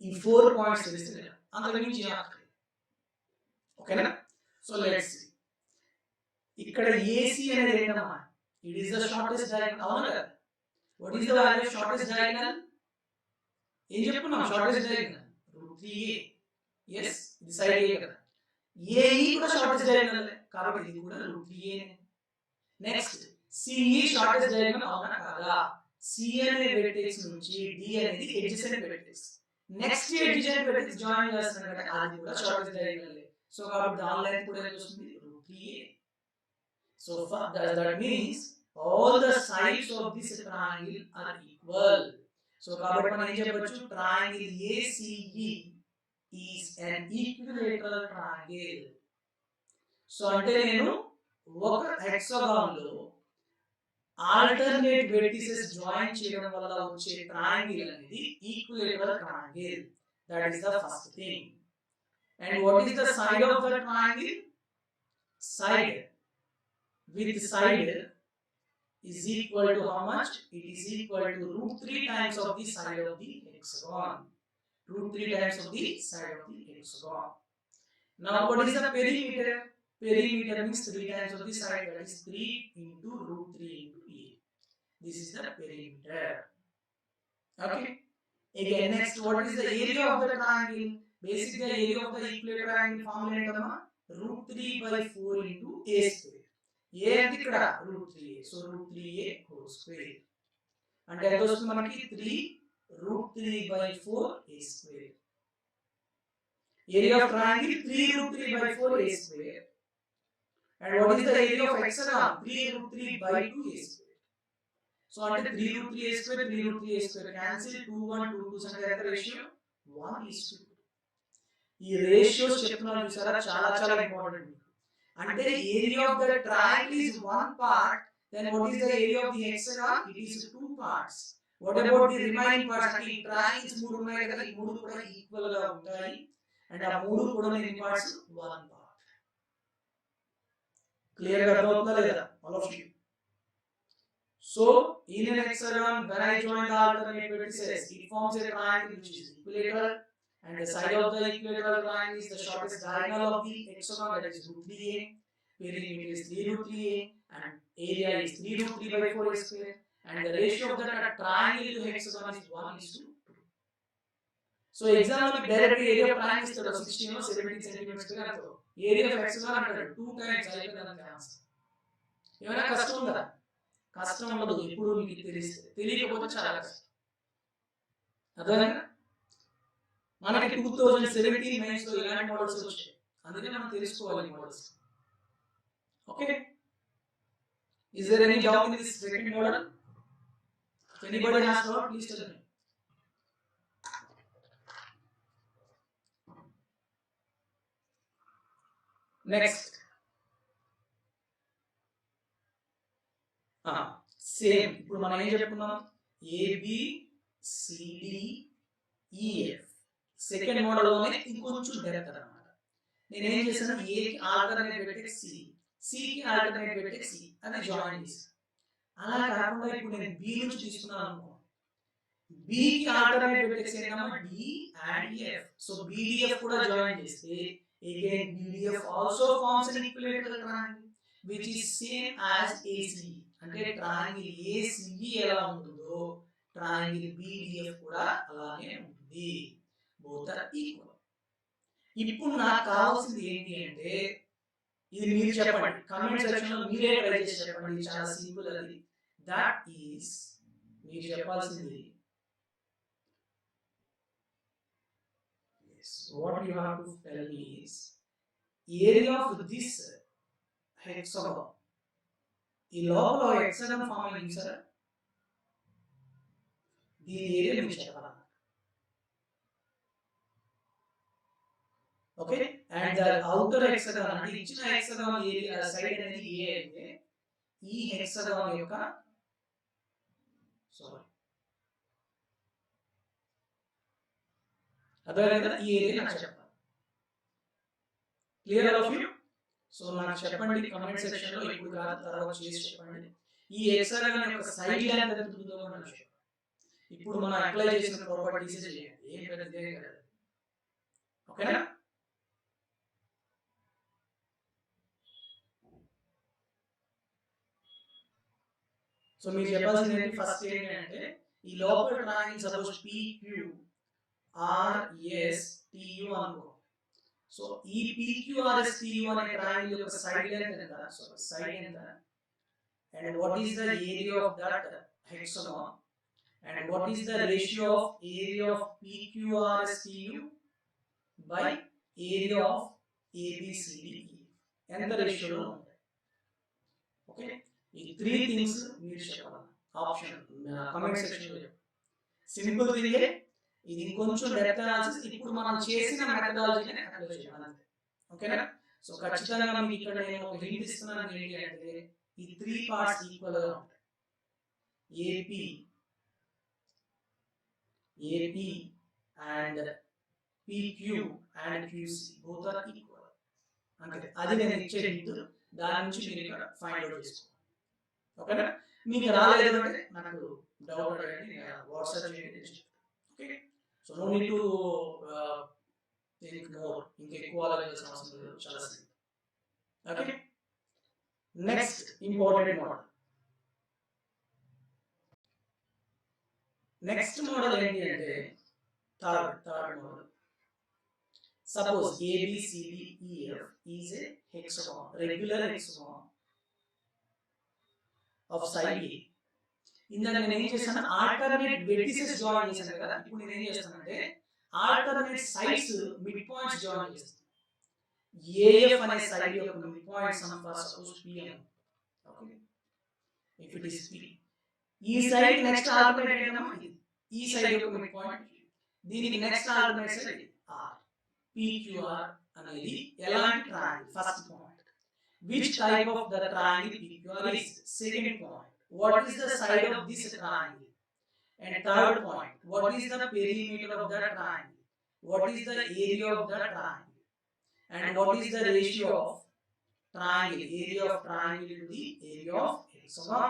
ఈ 4 points తెలిస్తే అంతకు మించి ఏమక్కర్లేదు. ఓకేనా? So let's see. ఇక్కడ AC అనేది ఏంటమ్మా? It is the shortest diagonal. అవునా కదా? What is the value of shortest diagonal? ఏం చెప్పుకున్నాం? Shortest diagonal √3a. yes, ఇది సైడ్ A కదా. AE కూడా షార్టెస్ట్ డయాగోనల్ కాబట్టి ఇది కూడా √3a. Next CE shortest diagonal. అవునా కాదా? C అనే వెర్టెక్స్ నుంచి D అనేది adjacent vertex. Next adjacent vertex join చేస్తున్నాం కదా, అది కూడా షార్టెస్ట్ డయాగోనల్. సో కాబట్టి దాని లెంగ్త్ కూడా ఎంత వస్తుంది? √3a. So that means all the sides of this triangle are equal. So కాబట్టి మనం ఏం చెప్పొచ్చు? Triangle ACE is an equilateral triangle. So అంటే నేను ఒక హెక్సాగాన్ లో ఆల్టర్నేట్ వెర్టిసెస్ జాయిన్ చేయడం వల్ల వచ్చే ట్రయాంగిల్ అనేది equilateral triangle. That is the first thing. And what is the side of the triangle? Side with side is equal to how much? It is equal to √3 times of the side of the hexagon. √3 times of the side of the hexagon. Now what is the perimeter? Perimeter means 3 times of the side, that is 3 into √3 into a. This is the perimeter. Okay. Again, next, what is the area of the triangle? Basically, the area of the equilateral triangle formula ఏంటమ్మా? √3 by 4 into a square. a అంటే ఇక్కడ √3a. So √3a whole square. అంటే ఎంత వస్తుంది మనకి? 3 √3 by 4 a square. Area of triangle 3 √3 by 4 a square. And what is the area of hexagon? 3 √3 by 2 a square. So అంటే 3 √3 a square, 3 √3 a square cancel. 2 1 2 2 అంటే ఎంత ratio? 1:2. ఈ ratios చెప్తున్నాను చూసారా, చాలా చాలా ఇంపార్టెంట్. అంటే area of the triangle is one part, then what is the area of the hexagon? It is 2 parts. What about the remaining parts? అంటే ఈ ట్రయాంగిల్స్ 3 ఉన్నాయి కదా, ఈ 3 కూడా ఈక్వల్ గా ఉంటాయి. అండ్ ఆ 3 కూడా ఎన్ని పార్ట్స్? 1 part. క్లియర్ గా అర్థమవుతుందా లేదా all of you? So in an hexagon, when I join the alternate vertices, it forms a triangle which is equilateral, and the side of the equilateral triangle is the shortest diagonal of the hexagon, that is √3a. Perimeter is 3 √3a, and area is 3 √3 by 4 a square, and the ratio of that triangle to hexagon is 1:2. So example direct area of triangle is 16 or 17 centimeters అంటారు. area of hexagon అంటారు 2 times అయిపోయింది answer. ఏమైనా కష్టం ఉందా? కష్టం ఉండదు, ఎప్పుడు మీకు తెలిస్తే. తెలియకపోతే చాలా కష్టం. అర్థమైందా? మనకి 2017 మెయిన్స్ లో ఇలాంటి మోడల్స్ వచ్చాయి, అందుకే మనం తెలుసుకోవాలి models. Okay, is there any doubt in this second model? If anybody has doubt, please tell me. Next, same ఇప్పుడు మనం ఏం చెప్పుకున్నాం? ABCDEF సెకండ్ మోడల్ లోనే ఇంకొంచెం డెప్త్ అన్నమాట. నేను ఏం చేశాను? A కి ఆల్టర్నేట్ వెర్టెక్స్ C, C కి ఆల్టర్నేట్ వెర్టెక్స్ C అని జాయిన్ చేశాను. అలా కాకుండా ఇప్పుడు నేను B నుంచి తీసుకున్నాను అనుకో, B కి ఆల్టర్నేట్ వెర్టెక్స్ ఏంటమ్మా? D and F. So BDF కూడా జాయిన్ చేస్తే again BDF also forms an equilateral triangle which is same as ACE. అంటే ట్రయాంగిల్ ACE ఎలా ఉంటుందో ట్రయాంగిల్ BDF కూడా అలానే ఉంటుంది. Both are equal. ఇప్పుడు నాకు కావాల్సింది ఏంటి అంటే ఇది మీరు చెప్పండి, కామెంట్ సెక్షన్ లో మీరే ట్రై చేసి చెప్పండి, చాలా సింపుల్ అది. దట్ ఈస్ మీరు చెప్పాల్సింది what you have to tell me is area of this hexagon. ఈ లోపల హెక్సాగన్ ఫామ్ అయింది సార్, దీని ఏరియా మీరు చెప్పాలి. Okay, and the outer hexagon అంటే ఇచ్చిన హెక్సాగన్ ఏరియా సైడ్ అనేది ఏ అయితే ఈ హెక్సాగన్ యొక్క అదే కదా ఈ ఏరియా నాకు చెప్పాలి. Clear all of you? So నాకు చెప్పండి కామెంట్ సెక్షన్ లో, ఇప్పుడు కాదు తర్వాత చేసి చెప్పండి. ఈ హెక్సాగన్ యొక్క సైడ్ లెంత్ ఎంత ఉందో నాకు చెప్పండి. ఇప్పుడు మనం అప్లై చేసిన ప్రాపర్టీస్ చేయండి, ఏం పెద్దదే కాదు. ఓకేనా? సో మీరు చెప్పాల్సింది ఏంటి, ఫస్ట్ ఏంటంటే ఈ లోపల ట్రయాంగిల్ సపోజ్ PQRSTU అనుకో. సో ఈ PQRSTU అనే ట్రయాంగిల్ యొక్క సైడ్ లెంత్ ఎంత? సో సైడ్ ఎంత, and what is the area of that hexagon, and what is the ratio of area of PQRSTU by area of ABCDE? ఎంత రేషియోలో ఉంటాయి? Okay, ఈ 3 థింగ్స్ మీరు చెప్పాలి. ఆప్షన్ కామెంట్ సెక్షన్ లో చెప్పండి. సింపుల్ థింగే ఇది, కొంచెం డెప్త్ అనాలిసిస్ ఇప్పుడు మనం చేసిన మెథడాలజీని అప్లై చేయాలి అంతే. ఓకేనా? సో ఖచ్చితంగా మీకు ఇక్కడ నేను ఒక హింట్ ఇస్తున్నాను ఏంటి అంటే ఈ 3 పార్ట్స్ ఈక్వల్ గా ఉంటాయి. AP and PQ and QC both are equal. అంటే అది నేను ఇచ్చే హింట్, దాని నుంచి మీరు ఇక్కడ ఫైండ్ అవుట్ చేసుకోండి. ఓకేనా? మీకు రాలేదు అంటే నాకు డౌట్ అడగండి, వాట్సాప్ చేయండి. Okay, so no need to think more, ఇంకా ఎక్కువ ఆలోచించాల్సిన అవసరం లేదు, చాలా simple. Okay, next important model. Next model ఏంటి అంటే third model. Suppose ABCDEF is a hexagon, regular hexagon of side A. ఇందాక నేను ఏం చేశాను, ఆల్టర్నేట్ వెర్టిసెస్ జాయిన్ చేశాను కదా. ఇప్పుడు నేను ఏం చేస్తానంటే alternate sides mid points join చేస్తాను. AF అనే సైడ్ యొక్క మిడ్ పాయింట్స్ సపోజ్ P అని. Okay, if it is P, ఈ సైడ్ నెక్స్ట్ ఆల్టర్నేట్ ఏంటమ్మా, ఈ సైడ్ యొక్క మిడ్ పాయింట్, దీనికి next alternate side R. PQR అనేది ఎలాంటి triangle? First point. Which type of the triangle PQR is? Second point. What is the side of this triangle? And third point, what is the perimeter of that triangle? What is the area of that triangle? And what is the ratio of triangle, area of triangle to the area of hexagon?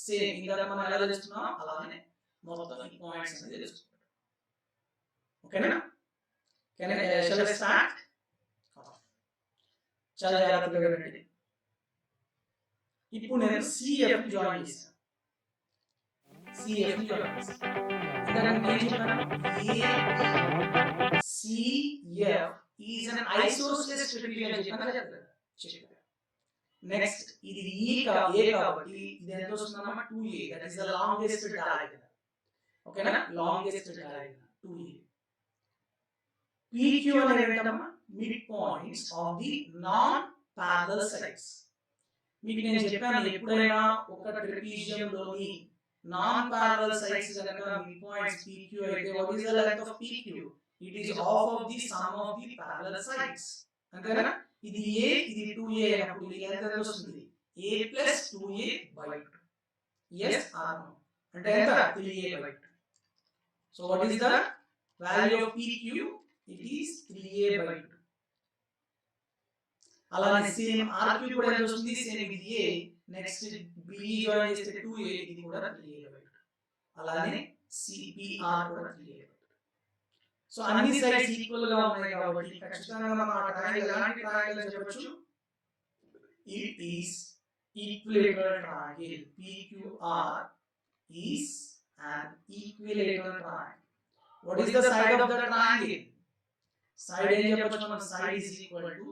Same ఇందాక మనం ఎలా తెలుసుకున్నాం అలానే మొత్తం ఈ points అనేది తెలుసుకుంటాం. ఓకేనా? shall I start? చాలా జాగ్రత్తగా వినండి. ఇప్పుడు నేను CF జాయిన్ చేస్తాను. CF జాయిన్ చేస్తాను. ఇందాక నేను చెప్పాను CF is an isosceles triangle అని చెప్పాను కదా. నెక్స్ట్ ఇది A కాబట్టి ఇది ఎంత వస్తుందన్నమా 2A, that is the longest diagonal. ఓకేనా? Longest diagonal 2A. PQ అనేది ఏంటమ్మా, mid points of the non parallel sides. మీకు నేను చెప్పాను ఎప్పుడైనా ఒక ట్రెపీజియం లోని నాన్ పారలల్ సైడ్స్ గనుక మిడ్ పాయింట్స్ PQ అయితే what is the length of PQ? It is half of the sum of the parallel sides. అంతేనా? ఇది A, ఇది 2A అయినప్పుడు ఇది ఎంత వస్తుంది? A plus 2A by 2. yes or no? అంటే ఎంత? 3A by 2. so what is the value of PQ? it is 3A by 2. అలానే సేమ్ RQ కూడా ఎంత వస్తుంది? సేమ్ ఇది A, నెక్స్ట్ B జాయిన్ చేస్తే 2A, ఇది కూడా 3A by 2. అలానే CPR కూడా 3A by 2. సో అన్ని సైడ్స్ ఈక్వల్ గా ఉన్నాయి కాబట్టి ఖచ్చితంగా మనం ఆ ట్రయాంగిల్ ఎలాంటి ట్రయాంగిల్ అని చెప్పొచ్చు? It is equilateral triangle. PQR is an equilateral triangle. What is the side of the triangle? Side ఏం చెప్పొచ్చు మనం? Side is equal to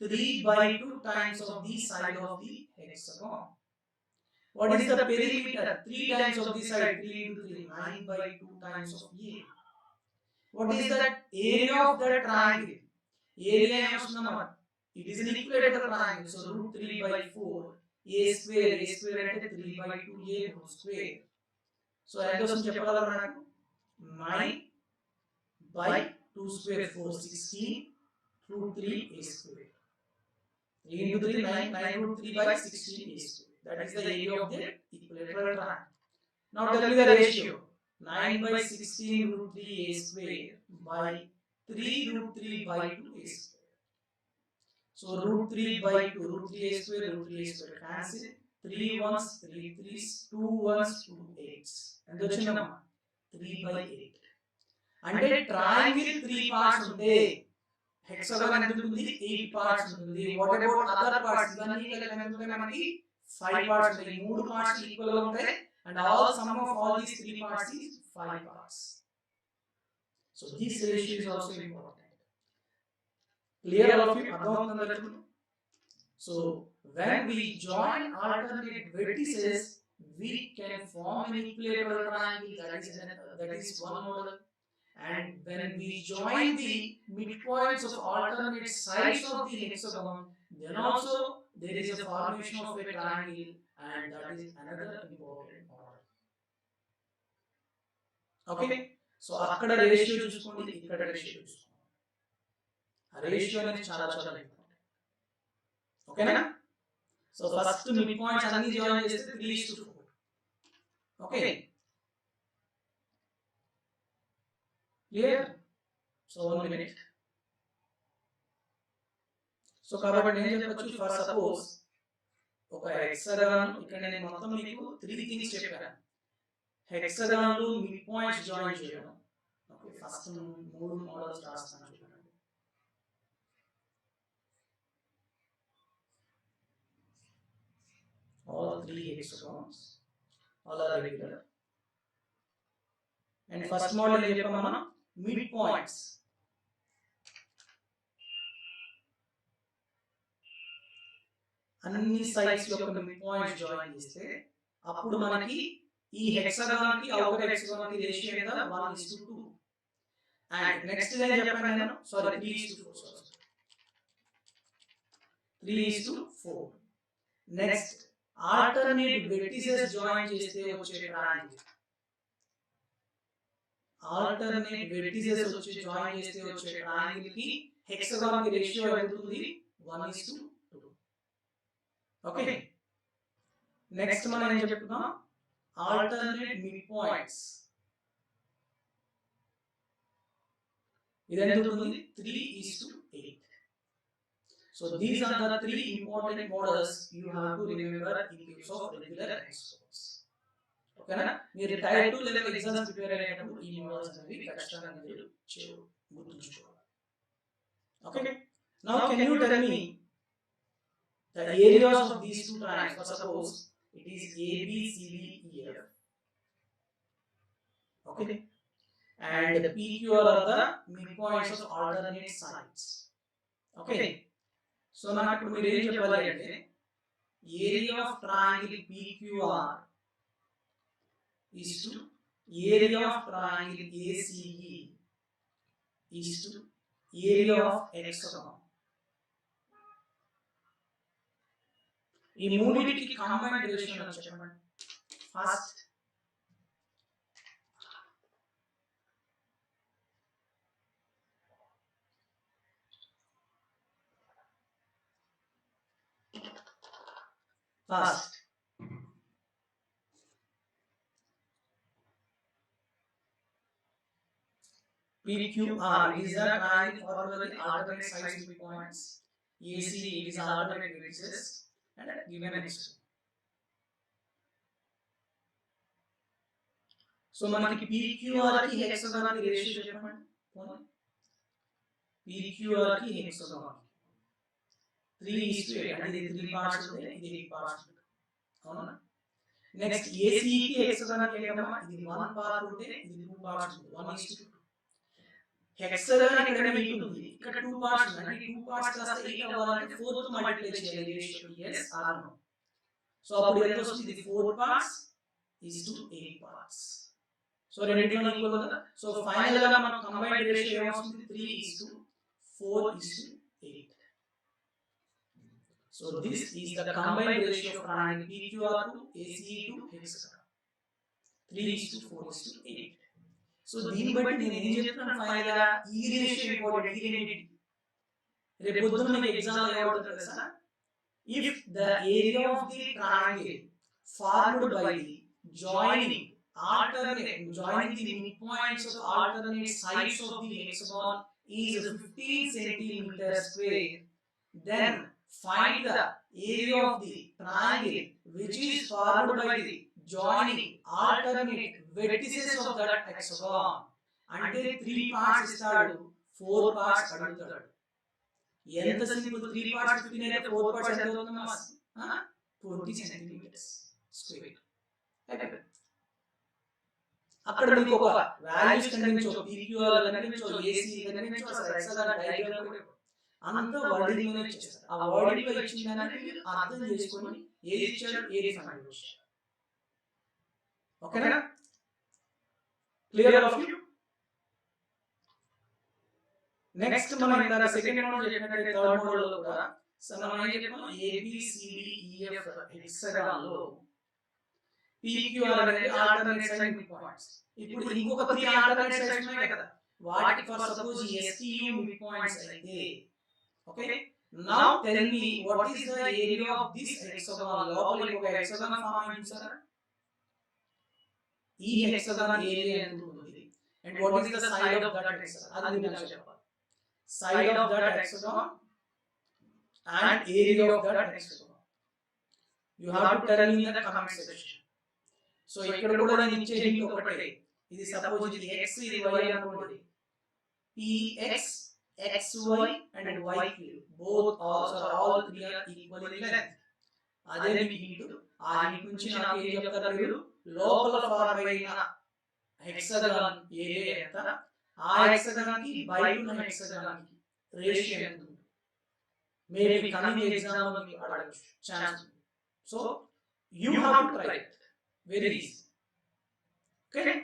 3/2 times of the side of the hexagon. What is the perimeter? 3 times of the side. 3 into 3, 9/2 times of A. What is that area of the triangle? Area ఏమొస్తుందన్నమాట? It is an equilateral triangle, so root 3/4 a square. A square అంటే 3/2 a whole square. So ఎంత వస్తుంది చెప్పగలరా నాకు? 9/2 square 4, 16 root 3 a square. 3 into 3, 9, 9 root 3 by 16 a square. That is the area of the equilateral triangle. Now tell me the ratio. 9/16 root 3 a square by 3 root 3 by 2 a square. So root 3/2, root 3 a square, root 3 a square cancel. 3 ones, 3 threes, 2 ones, 2 eights. ఎంత వచ్చిందమ్మా? 3/8. అంటే triangle 3 parts ఉంటే hexagon ఎంత ఉంటుంది? 8 parts ఉంటుంది. What about other parts? ఇవన్నీ కలిపి ఎంత ఉంటాయి మనకి? 5 పార్ట్స్ ఉంటాయి. 3 పార్ట్స్ ఈక్వల్ గా ఉంటాయి and all sum of all these 3 parts is 5 parts. So this ratio is also important. Clear all of you? అర్థమవుతుందా లేదు? So when we join alternate vertices, we can form an equilateral triangle. That is one model. And when we join the midpoints of alternate sides of the hexagon, then also there is a formation of a triangle, and that is another important model. Okay? So అక్కడ ratio చూసుకోండి, ఇక్కడ ratio చూసుకోండి. ఆ ratio అనేది చాలా చాలా important. ఓకేనా? So first mid points అన్ని జాయిన్ చేస్తే 3:4. Okay? Clear? So 1 minute. So కాబట్టి నేను చెప్పొచ్చు, ఫర్ సపోజ్ ఒక హెక్సాగాన్, ఇక్కడ నేను మొత్తం మీకు 3 థింగ్స్ చెప్పాను. హెక్సాగాన్ లో మిడ్ పాయింట్స్ జాయిన్ చేయడం. ఓకే, ఫస్ట్ 3 మోడల్స్ రాస్తాను చూడండి. All 3 hexagons, all are regular. And first model ఏం చెప్పాం మనం? Mid points. అన్ని సైడ్స్ యొక్క మిడ్ పాయింట్స్ జాయిన్ చేస్తే అప్పుడు మనకి ఈ హెక్సాగాన్ కి అవుటర్ హెక్సాగాన్ కి రేషియో ఎంత? 1:2. అండ్ నెక్స్ట్ ఏం చెప్పాను నేను? Sorry 3:4. 3:4. Next alternate vertices join చేస్తే వచ్చే ట్రయాంగిల్. alternate vertices వచ్చి జాయిన్ చేస్తే వచ్చే ట్రయాంగిల్ కి హెక్సాగాన్ కి రేషియో ఎంత ఉంటుంది? 1:2. ఓకే? నెక్స్ట్ మనం ఏం చెప్పుకున్నాం? alternate midpoints. ఇది ఎంత ఉంటుంది? 3:8. So these are the 3 important models you have to remember in case of regular hexagons. Okay na? మీరు టైర్ 2 లెవెల్ ఎగ్జామ్స్ ప్రిపేర్ అయ్యేటప్పుడు ఈ మోడల్స్ అనేవి ఖచ్చితంగా మీరు గుర్తుంచుకోవాలి. Okay? Now can you tell me the areas of these two triangles? For suppose it is ABCDEF. Okay? And the PQR are the midpoints of alternate sides. Okay? So నాకు ఇప్పుడు మీరు ఏం చెప్పాలి అంటే area of triangle PQR is to area of triangle ACE is to area of hexagon. ఈ మూడింటికి combined ratio అని చెప్పండి. First PQR is the triangle formed by the alternate sides midpoints. ACE is alternate vertices and given hexagon. So మనకి PQR కి hexagon కి ratio చెప్పండి. PQR కి hexagon 3:8 అంటే ఇది 3 పార్ట్స్ ఉంటాయి, ఇది 8 పార్ట్స్ ఉంటాయి. అవునా? నెక్స్ట్ ఏసీ కి హెక్సాగాన్ కి ఏంటమ్మా ఇది 1 పార్ట్ ఉంటే ఇది 2 పార్ట్స్ ఉంది 1:2. హెక్సాగాన్ ఇక్కడ మీకు ఉంది ఇక్కడ 2 పార్ట్స్ ఉన్నాయి 2 పార్ట్స్ కాస్త 8 అవ్వాలంటే 4 తో మల్టిప్లై చేయాలి ఈ ratio yes or no. So అప్పుడు ఎంత వస్తుంది ఇది 4 parts is to 8 parts. So రెండిట్లో ఈక్వల్ కదా. సో ఫైనల్ గా మనం కంబైన్డ్ రేషియో ఏమొస్తుంది 3:4:8. So this is the combined ratio of triangle PQR to ACE to hexagon 3:4:8. So దీన్ని బట్టి నేను ఏం చెప్తున్నాను ఫైనల్ గా ఈ రేషియో ఇంపార్టెంట్ ఈ రెండిటి రేపు పొద్దున్న మీకు ఎగ్జామ్ లో ఏమవుతుందో తెలుసా if the area of the triangle formed by the joining the midpoints of alternate sides of the hexagon is 15 centimeter square, then find the area of the triangle which is formed by the joining alternate vertices of that hexagon. అంటే 3 parts ఇస్తాడు 4 parts అడుగుతాడు. ఎంత simple 3 parts 15 అయితే 4 parts ఎంత అవుతుందమ్మా 20 centimeters square. అక్కడ మీకు ఒక వాల్యూస్ కనిపించో PQR కనిపించో AC కనిపించో హెక్సాగాన్ డయాగ్రామ్ కూడా అంతా వర్డింగ్ లో ఇచ్చేస్తారు. ఆ వర్డింగ్ లో ఇచ్చిందని మీరు అర్థం చేసుకొని ఏది ఇచ్చారు ఏది ఫైండ్ చేయాలి. ఓకేనా క్లియర్ ఆఫ్ యూ. నెక్స్ట్ మనం ఇందాక సెకండ్ మోడ్ చెప్పినట్టు థర్డ్ మోడ్ లో కూడా మనం ఏం చెప్పాము ABCDEF హెక్సాగాన్ లో PQR అనేది ఆల్టర్నేట్ సైడ్ మిడ్ పాయింట్స్. ఇప్పుడు ఇంకొక 3 ఆల్టర్నేట్ సైడ్స్ ఉన్నాయి కదా వాటికి for suppose STU mid points అయితే okay now tell me what is the area of this hexagon. లోపల ఒక హెక్సాగాన్ ఫామ్ అయింది సార్ ఈ హెక్సాగాన్ ఏరియా ఎంత ఉంటుంది and what is the side of that hexagon అది నేను చెప్పాలి. Side of that hexagon and area of that hexagon you have to tell me in the comment section. So ఇక్కడ కూడా నేను ఇచ్చే హింట్ ఒకటే ఇది సపోజ్ ఇది x ఇది y అనుకోండి px xy and yq both are all three are equal in length. అదే మీ హింట్. ఆ హింట్ నుంచి నాకు ఏం చెప్తారు మీరు లోపల ఫార్మ్ అయిన హెక్సాగాన్ ఏరియా ఎంత ఆ హెక్సాగాన్ కి బయట ఉన్న హెక్సాగాన్ కి రేషియో ఎంత ఉంది maybe coming exam lo meeku adagచ్చు chance. So you have to try it very easy. Okay,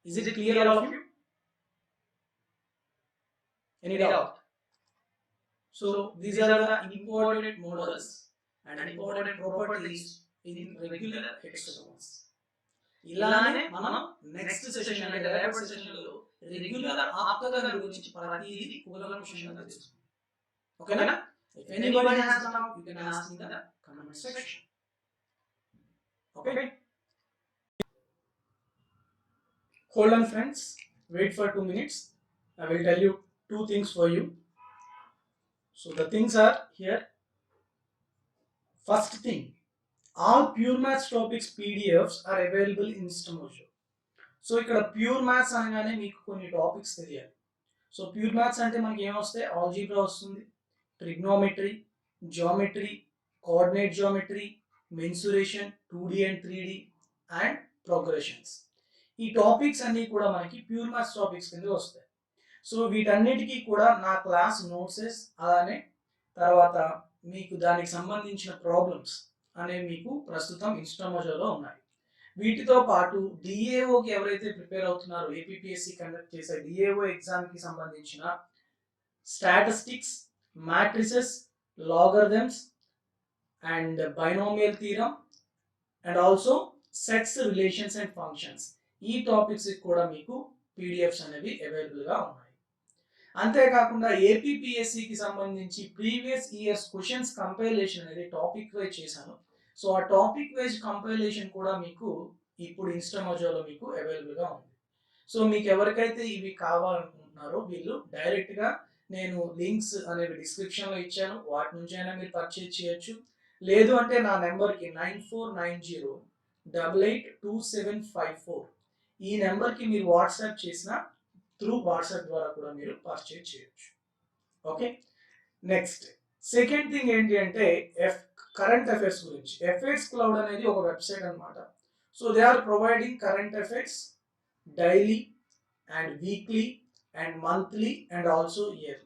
is it clear all of you? Any doubt? So these are the important models and important properties in regular hexagons. ఇలానే మనం next session అంటే రేపటి session లో regular ఆక్టాగాన్ గురించి ప్రతిదీ కూలంకషంగా తెలుసుకుందాం. ఓకేనా? If anybody has doubt, you can ask in the comment section. Okay? Hold on friends, wait for 2 minutes. I will tell you 2 things for you. So the things are here. First thing, all Pure Maths topics PDFs are available in Instamojo. So ఇక్కడ Pure Maths అనగానే మీకు కొన్ని topics తెలియాలి. So Pure Maths అంటే మనకి ఏమొస్తాయి algebra వస్తుంది, trigonometry, geometry, coordinate geometry, mensuration, 2D and 3D and progressions. ఈ టాపిక్స్ అన్ని కూడా మనకి ప్యూర్ మ్యాథ్స్ టాపిక్స్ కింద వస్తాయి. సో వీటన్నిటికీ కూడా నా క్లాస్ నోట్సెస్ అలానే తర్వాత మీకు దానికి సంబంధించిన ప్రాబ్లమ్స్ అనేవి మీకు ప్రస్తుతం ఇన్స్టామోజోలో ఉన్నాయి. వీటితో పాటు డిఏఓకి ఎవరైతే ప్రిపేర్ అవుతున్నారో ఏపీపీఎస్సీ కండక్ట్ చేసే డిఏఓ ఎగ్జామ్కి సంబంధించిన statistics, matrices, logarithms and binomial theorem and also sets, relations and functions ఈ టాపిక్స్ కూడా మీకు పీడిఎఫ్స్ అనేవి అవైలబుల్ గా ఉన్నాయి. అంతేకాకుండా ఏపీపీఎస్సీకి సంబంధించి ప్రీవియస్ ఇయర్స్ క్వశ్చన్స్ కంపైలేషన్ అనేది టాపిక్ వైజ్ చేశాను. సో ఆ టాపిక్ వైజ్ కంపైలేషన్ కూడా మీకు ఇప్పుడు ఇన్స్టామోజోలో మీకు అవైలబుల్ గా ఉంది. సో మీకు ఎవరికైతే ఇవి కావాలనుకుంటున్నారో వీళ్ళు డైరెక్ట్ గా నేను లింక్స్ అనేవి డిస్క్రిప్షన్ లో ఇచ్చాను, వాటి నుంచి అయినా మీరు పర్చేజ్ చేయొచ్చు. లేదు అంటే నా నెంబర్కి 9490882754 ఈ నెంబర్కి మీరు వాట్సాప్ చేసిన త్రూ వాట్సాప్ ద్వారా కూడా మీరు పర్చేజ్ చేయొచ్చు. ఓకే, నెక్స్ట్ సెకండ్ థింగ్ ఏంటి అంటే కరెంట్ అఫైర్స్ గురించి. ఎఫైర్స్ క్లౌడ్ అనేది ఒక వెబ్సైట్ అన్నమాట. So they are providing current affairs daily and weekly and monthly and also yearly.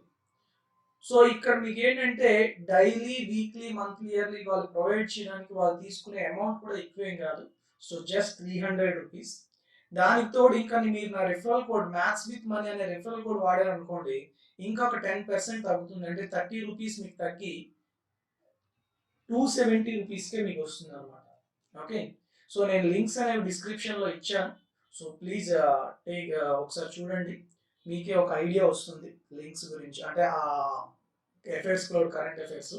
So ఇక్కడ మీకు ఏంటంటే డైలీ వీక్లీ మంత్లీ ఇయర్లీ వాళ్ళు ప్రొవైడ్ చేయడానికి వాళ్ళు తీసుకునే అమౌంట్ కూడా ఎక్కువేం కాదు. So just 300 rupees. దానికి తోడు ఇంకా మీరు నా referral code maths with money అనే రిఫరల్ కోడ్ వాడారనుకోండి, ఇంకా ఒక 10% తగ్గుతుంది. అంటే 30 రూపీస్ మీకు తగ్గి 270 రూపీస్కే మీకు వస్తుంది అనమాట. ఓకే, సో నేను లింక్స్ అనేవి డిస్క్రిప్షన్లో ఇచ్చాను. సో ప్లీజ్ టేక్ ఒకసారి చూడండి, మీకే ఒక ఐడియా వస్తుంది లింక్స్ గురించి, అంటే ఆ affairs cloud current affairs.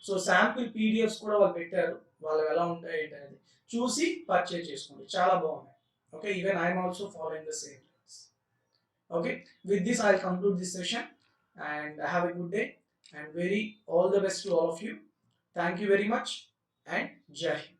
So sample PDFs కూడా వాళ్ళు పెట్టారు, వాళ్ళు ఎలా ఉంటాయి ఏంటనేది చూసి పర్చేజ్ చేసుకోండి, చాలా బాగున్నాయి. Okay, even I'm also following the same links. Okay, with this I'll conclude this session and have a good day and very all the best to all of you. Thank you very much and Jai Hind.